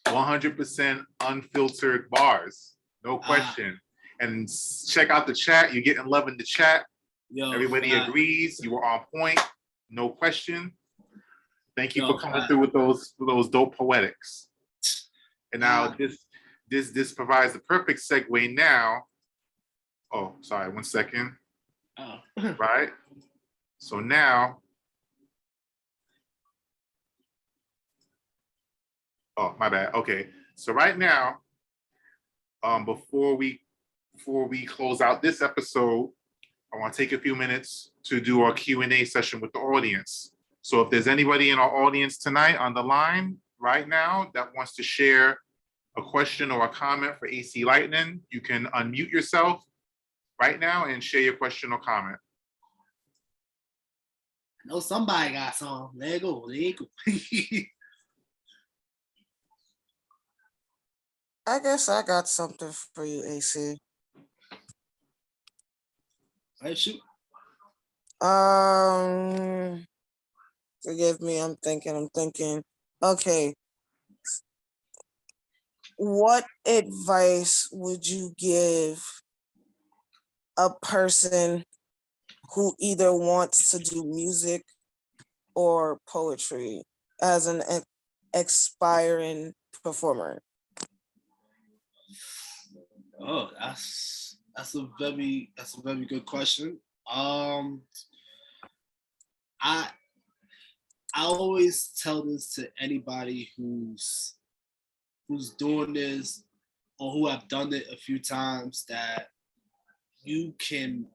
100% unfiltered bars, no question. And check out the chat. You're getting love in the chat. Yo, everybody agrees. You were on point, no question. Thank you for coming through with those dope poetics. And now this provides the perfect segue now. Oh, sorry, 1 second. Oh. Right. So now, oh, my bad. Okay. So right now, before we close out this episode, I want to take a few minutes to do our Q&A session with the audience. So if there's anybody in our audience tonight on the line right now that wants to share a question or a comment for AC Lightnin, you can unmute yourself right now and share your question or comment. I know somebody got some. There you go. I guess I got something for you, AC. All right, shoot. Forgive me, I'm thinking. Okay. What advice would you give a person who either wants to do music or poetry as an aspiring performer? Oh, that's a very good question. I always tell this to anybody who's doing this or who have done it a few times, that you can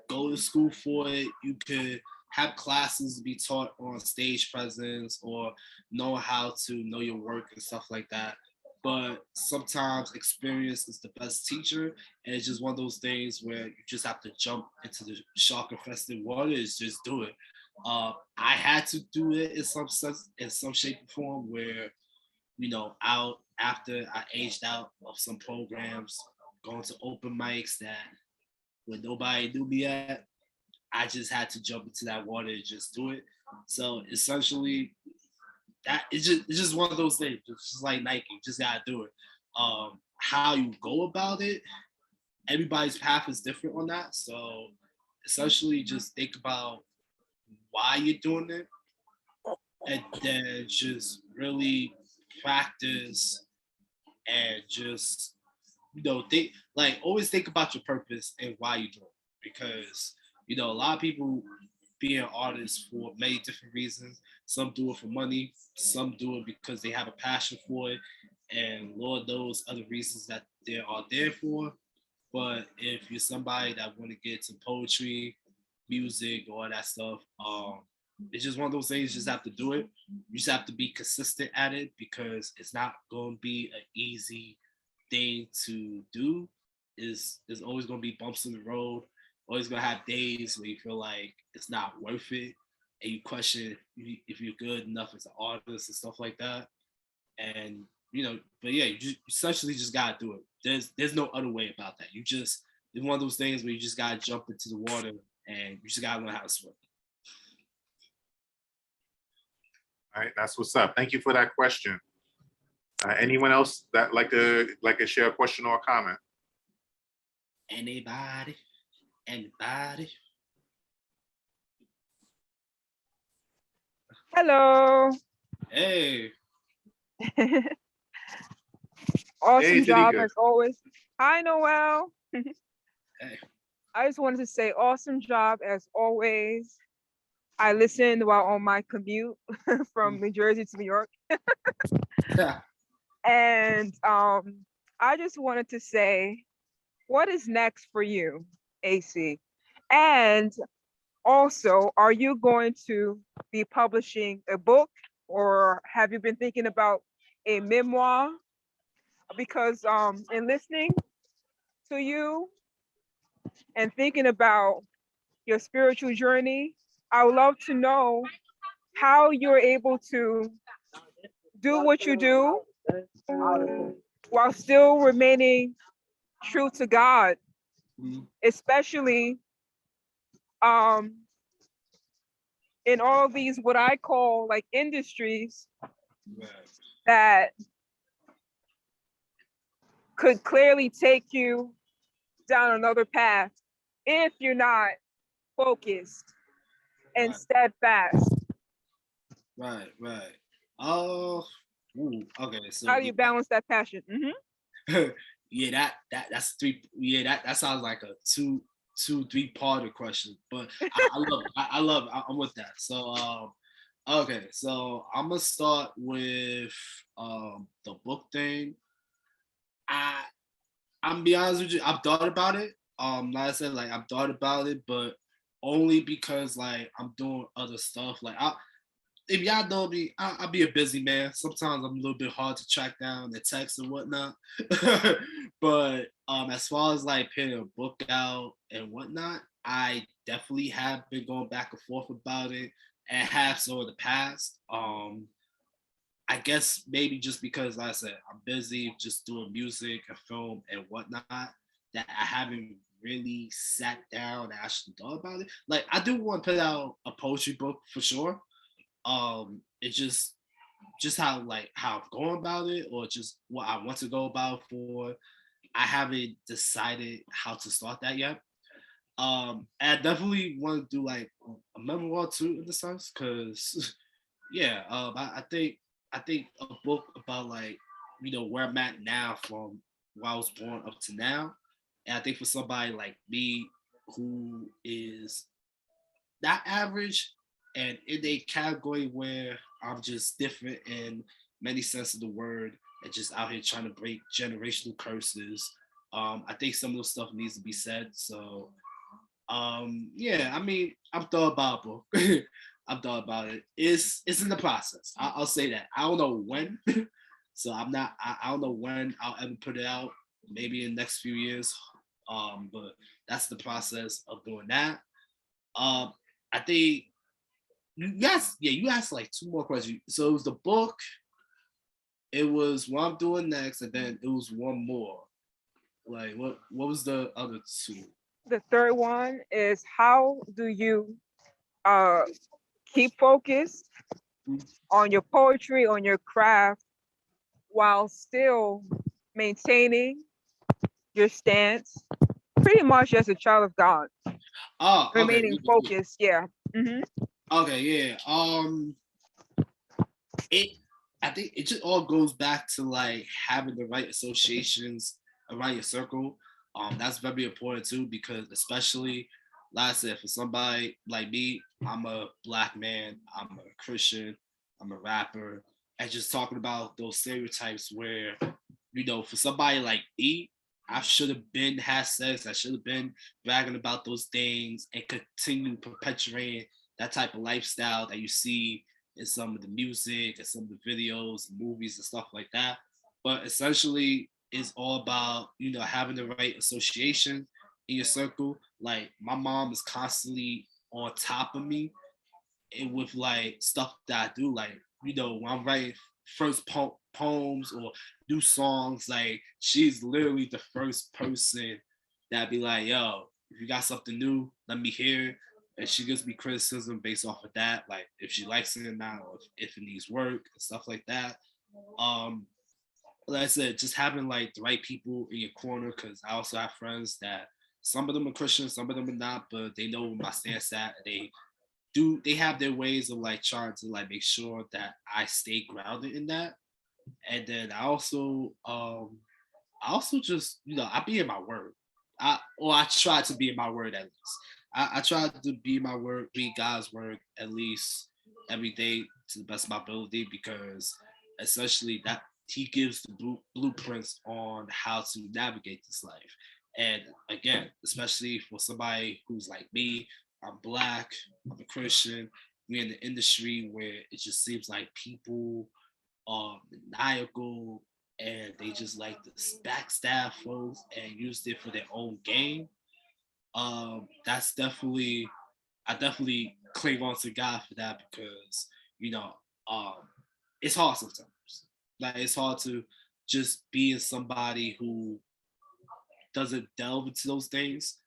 go to school for it. You could have classes be taught on stage presence or know how to know your work and stuff like that. But sometimes experience is the best teacher, and it's just one of those things where you just have to jump into the shark-infested waters, just do it. I had to do it in some sense, in some shape or form, where, out after I aged out of some programs, going to open mics that when nobody knew me at, I just had to jump into that water and just do it. So essentially, that it's just one of those things. It's just like Nike, you just gotta do it. How you go about it, everybody's path is different on that. So essentially just think about why you're doing it and then just really practice and just think like always think about your purpose and why you do it because a lot of people being artists for many different reasons. Some do it for money, some do it because they have a passion for it, and Lord knows other reasons that they are there for. But if you're somebody that want to get to poetry, music, all that stuff, it's just one of those things. You just have to do it. You just have to be consistent at it because it's not going to be an easy thing to do. Is always going to be bumps in the road. Always going to have days where you feel like it's not worth it, and you question if you're good enough as an artist and stuff like that. And but yeah, you essentially just gotta do it. There's no other way about that. It's one of those things where you just gotta jump into the water and you just gotta learn how to swim. All right, that's what's up. Thank you for that question. Anyone else that like to share a question or a comment? Anybody? Hello. Hey. Awesome Hey, job Tanika. as always. Hi, Noel. Hey. I just wanted to say awesome job as always. I listened while on my commute from New Jersey to New York. Yeah. And I just wanted to say, what is next for you, AC? And also, are you going to be publishing a book or have you been thinking about a memoir? Because in listening to you and thinking about your spiritual journey, I would love to know how you're able to do what you do while still remaining true to God, especially in all these what I call like industries that could clearly take you down another path if you're not focused and steadfast. Right. Oh, okay. So How do you balance that passion? yeah, that's three. Yeah, that sounds like a two 3-parter question, but I love I'm with that. So okay, so I'm gonna start with the book thing. I'm be honest with you, I've thought about it. Like I said, like I've thought about it, but only because like I'm doing other stuff. Like if y'all know me, I'll be a busy man. Sometimes I'm a little bit hard to track down the text and whatnot. But as far as like putting a book out and whatnot, I definitely have been going back and forth about it and have so in the past. I guess maybe just because, like I said, I'm busy just doing music and film and whatnot, that I haven't really sat down and actually thought about it. Like I do want to put out a poetry book for sure. It's just how I'm going about it, or just what I want to go about for. I haven't decided how to start that yet. I definitely want to do like a memoir too in the sense, because yeah, I think a book about like where I'm at now from where I was born up to now, and I think for somebody like me who is not average and in a category where I'm just different in many sense of the word and just out here trying to break generational curses. I think some of those stuff needs to be said. So yeah, I mean, I've thought about it. I've thought about it. It's in the process. I'll say that. I don't know when. So I'm not. I don't know when I'll ever put it out. Maybe in the next few years. But that's the process of doing that. I think you asked like 2 more questions. So it was the book. It was what I'm doing next, and then it was one more. Like what was the other 2? The third one is how do you keep focused on your poetry, on your craft, while still maintaining your stance, pretty much as a child of God, Oh, okay. remaining focused. Yeah. Okay, yeah. It I think it just all goes back to like having the right associations around your circle. That's very important too, because especially like I said, for somebody like me, I'm a black man, I'm a Christian, I'm a rapper, and just talking about those stereotypes where, for somebody like me, I should have been had sex, I should have been bragging about those things and continue perpetuating that type of lifestyle that you see in some of the music and some of the videos, movies, and stuff like that. But essentially, it's all about having the right association in your circle. Like my mom is constantly on top of me and with like stuff that I do. Like when I'm writing first poems or new songs, like she's literally the first person that be like, "Yo, if you got something new, let me hear it." And she gives me criticism based off of that, like if she likes it or not, or if it needs work and stuff like that. Um, like I said, just having like the right people in your corner, because I also have friends that some of them are Christian, some of them are not, but they know where my stance at. They have their ways of like trying to like make sure that I stay grounded in that. And then I also just I be in my word. I try to be in my word at least. I try to be in my word, read God's word at least every day to the best of my ability, because essentially that He gives the blueprints on how to navigate this life. And again, especially for somebody who's like me, I'm black, I'm a Christian, we're in the industry where it just seems like people are maniacal and they just like to backstab folks and use it for their own gain. That's definitely I definitely cling on to God for that, because you know um, it's hard sometimes. Like it's hard to just be in somebody who doesn't delve into those things,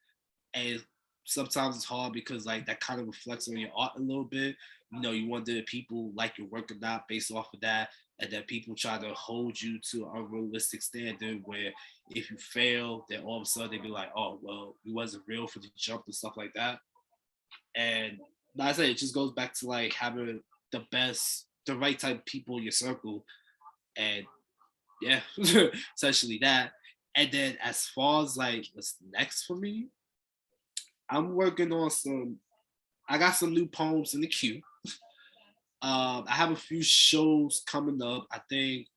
and sometimes it's hard because like that kind of reflects on your art a little bit. You wonder if people like your work or not based off of that, and then people try to hold you to a unrealistic standard where if you fail, then all of a sudden they be like, "Oh, well, you wasn't real for the jump" and stuff like that. And like I say, it just goes back to like having the right type of people in your circle, and yeah, essentially that. And then as far as like what's next for me, I'm working on some. I got some new poems in the queue. I have a few shows coming up. I think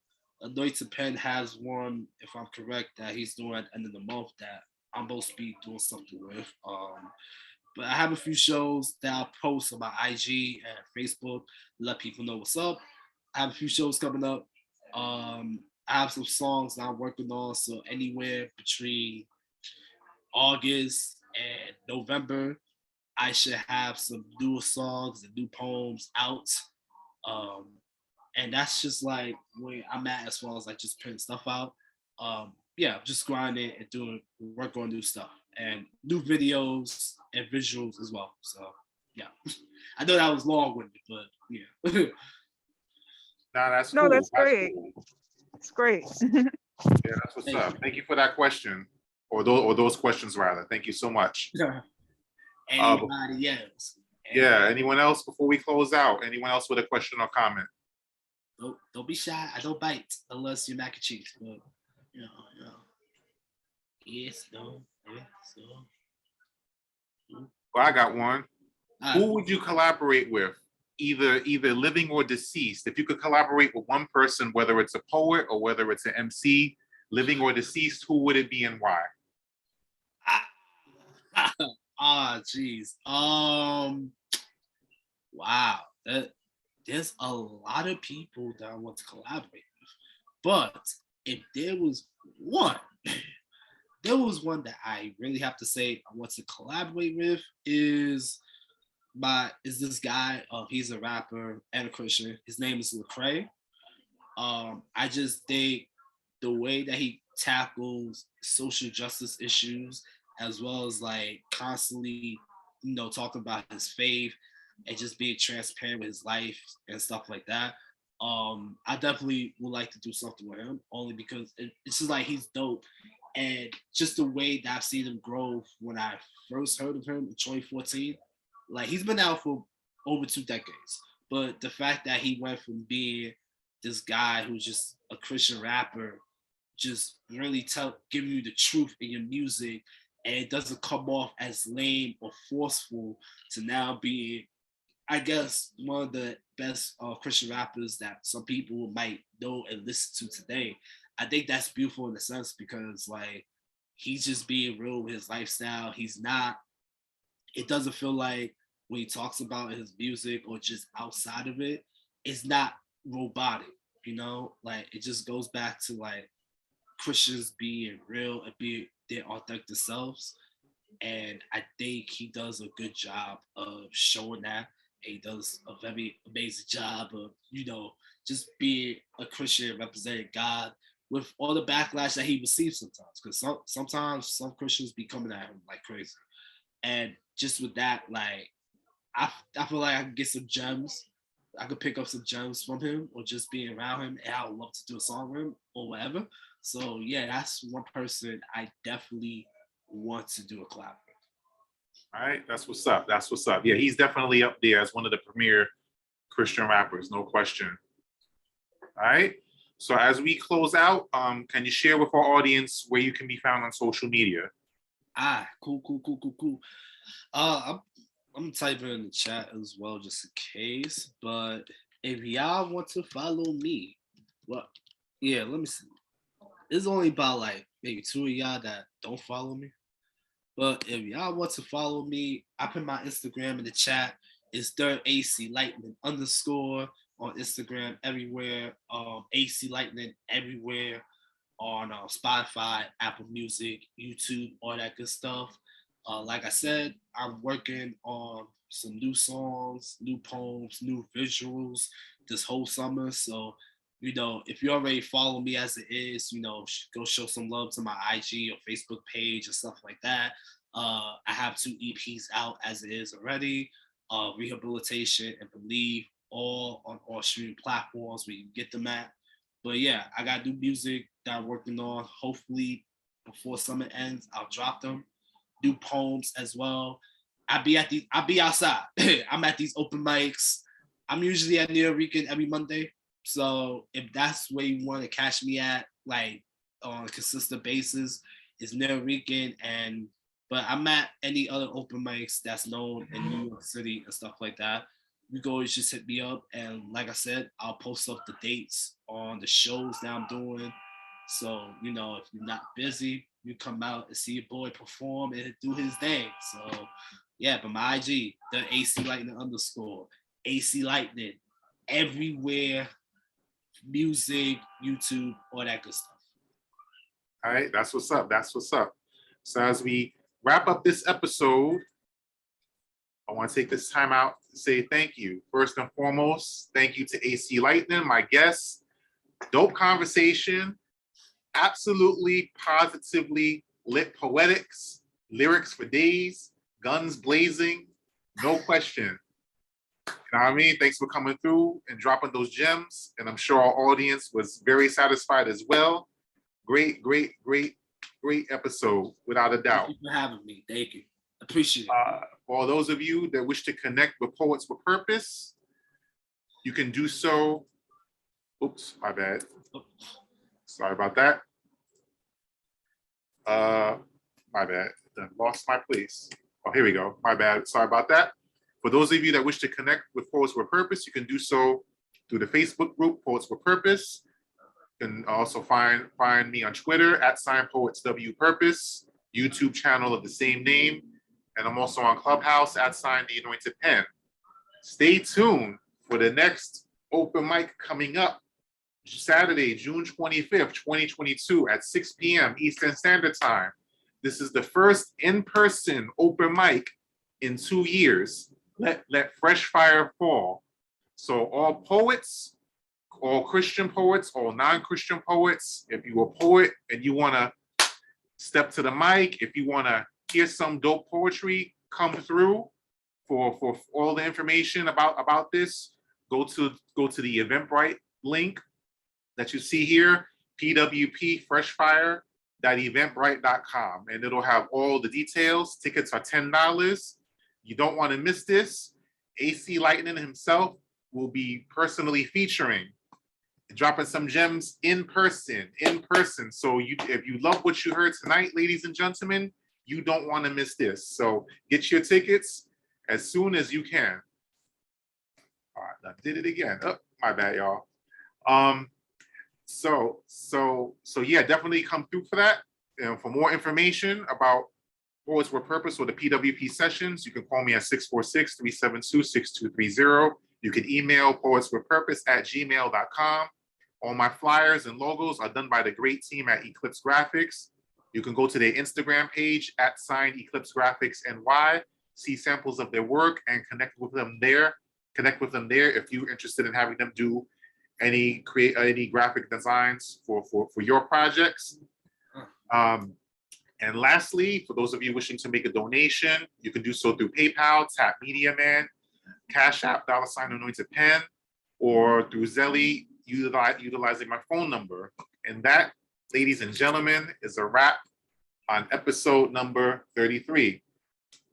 Anointed Pen has one, if I'm correct, that he's doing at the end of the month that I'm supposed to be doing something with. But I have a few shows that I'll post on my IG and Facebook to let people know what's up. I have a few shows coming up. I have some songs that I'm working on. So anywhere between August and November, I should have some new songs and new poems out. Um, and that's just like where I'm at as far as like just putting stuff out. Yeah, just grinding and doing work on new stuff and new videos and visuals as well. So yeah, I know that was long winded, but yeah. Nah, that's No, cool. that's great. Cool. It's great. Yeah, that's what's up. Thank you for that question, or those questions rather. Thank you so much. Anybody else? Yeah. Anyone else before we close out? Anyone else with a question or comment? Don't be shy. I don't bite unless you're mac and cheese. But you know. Yes, no, yes, no. Well, I got one. All Who right. would you collaborate with, either living or deceased? If you could collaborate with one person, whether it's a poet or whether it's an MC, living or deceased, who would it be and why? Geez. Wow. There's a lot of people that I want to collaborate with, but if there was one, that I really have to say I want to collaborate with is this guy. He's a rapper and a Christian. His name is Lecrae. I just think the way that he tackles social justice issues, as well as like constantly, talking about his faith and just being transparent with his life and stuff like that. I definitely would like to do something with him, only because it's just like he's dope, and just the way that I've seen him grow when I first heard of him in 2014. Like he's been out for over 2 decades, but the fact that he went from being this guy who's just a Christian rapper, just really giving you the truth in your music, and it doesn't come off as lame or forceful, to now being, I guess, one of the best Christian rappers that some people might know and listen to today. I think that's beautiful in a sense, because like he's just being real with his lifestyle. He's not. It doesn't feel like when he talks about his music or just outside of it, it's not robotic. You know, like it just goes back to like Christians being real and being their authentic selves. And I think he does a good job of showing that. He does a very amazing job of, just being a Christian, representing God with all the backlash that he receives sometimes. Because sometimes some Christians be coming at him like crazy. And just with that, like, I feel like I can get some gems. I could pick up some gems from him, or just being around him, and I would love to do a song with him or whatever. So yeah, that's one person I definitely want to do a collab with. All right, that's what's up. That's what's up. Yeah, he's definitely up there as one of the premier Christian rappers, no question. All right. So as we close out, can you share with our audience where you can be found on social media? Cool. I'm gonna type it in the chat as well, just in case. But if y'all want to follow me, well, yeah, let me see. There's only about like maybe 2 of y'all that don't follow me. But if y'all want to follow me, I put my Instagram in the chat. It's AC Lightnin _ on Instagram everywhere. AC Lightnin everywhere on Spotify, Apple Music, YouTube, all that good stuff. Like I said, I'm working on some new songs, new poems, new visuals this whole summer. So, if you already follow me as it is, go show some love to my IG or Facebook page or stuff like that. I have 2 EPs out as it is already. Rehabilitation and Believe, all on all streaming platforms where you can get them at. But yeah, I got new music that I'm working on. Hopefully before summer ends, I'll drop them. New poems as well. I'll be outside. I'm at these open mics. I'm usually at New York every Monday. So if that's where you want to catch me at, like on a consistent basis, is New York, but I'm at any other open mics that's known in New York City and stuff like that. You can always just hit me up, and like I said, I'll post up the dates on the shows that I'm doing. So if you're not busy, you come out and see your boy perform and do his thing. So yeah, but my IG, the AC Lightnin _ AC Lightnin, everywhere, music, YouTube, all that good stuff. All right, that's what's up. That's what's up. So as we wrap up this episode, I want to take this time out to say thank you. First and foremost, thank you to AC Lightnin, my guest. Dope conversation. Absolutely, positively lit poetics, lyrics for days, guns blazing, no question. You know what I mean? Thanks for coming through and dropping those gems. And I'm sure our audience was very satisfied as well. Great episode, without a doubt. Thank you for having me. Thank you. Appreciate it. For those of you that wish to connect with Poets with Purpose, you can do so. Oops, my bad. Sorry about that. My bad. Lost my place. Oh, here we go. My bad. Sorry about that. For those of you that wish to connect with Poets with Purpose, you can do so through the Facebook group Poets with Purpose. You can also find me on Twitter @PoetsWPurpose, YouTube channel of the same name, and I'm also on Clubhouse @The Anointed Pen. Stay tuned for the next open mic coming up Saturday, June 25th, 2022 at 6 p.m. Eastern Standard Time. This is the first in-person open mic in 2 years. Let fresh fire fall. So all poets, all Christian poets, all non-Christian poets, if you're a poet and you want to step to the mic, if you want to hear some dope poetry, come through. For all the information about this, go to the Eventbrite link that you see here, P.W.P freshfire.eventbrite.com, and it'll have all the details. Tickets are $10. You don't want to miss this. AC Lightnin himself will be personally featuring, dropping some gems in person. So if you love what you heard tonight, ladies and gentlemen, you don't want to miss this. So get your tickets as soon as you can. All right, I did it again. Oh, my bad, y'all. So yeah, definitely come through for that. And for more information about Poets with Purpose or the P.W.P sessions, you can call me at 646-372-6230. You can email poetswithpurpose@gmail.com. All my flyers and logos are done by the great team at Eclipse Graphics. You can go to their Instagram page @Eclipse Graphics NY, see samples of their work, and connect with them there if you're interested in having them do any graphic designs for your projects. And lastly, for those of you wishing to make a donation, you can do so through PayPal, Tap Media Man, Cash App, $Anointed Pen, or through Zelly, utilizing my phone number. And that, ladies and gentlemen, is a wrap on episode number 33.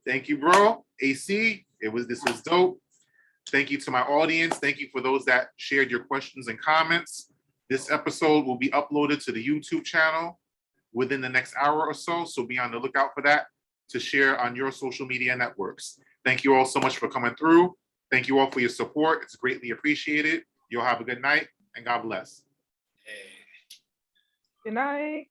Thank you, bro. AC, this was dope. Thank you to my audience. Thank you for those that shared your questions and comments. This episode will be uploaded to the YouTube channel within the next hour or so. So be on the lookout for that to share on your social media networks. Thank you all so much for coming through. Thank you all for your support. It's greatly appreciated. You'll have a good night and God bless. Hey. Good night.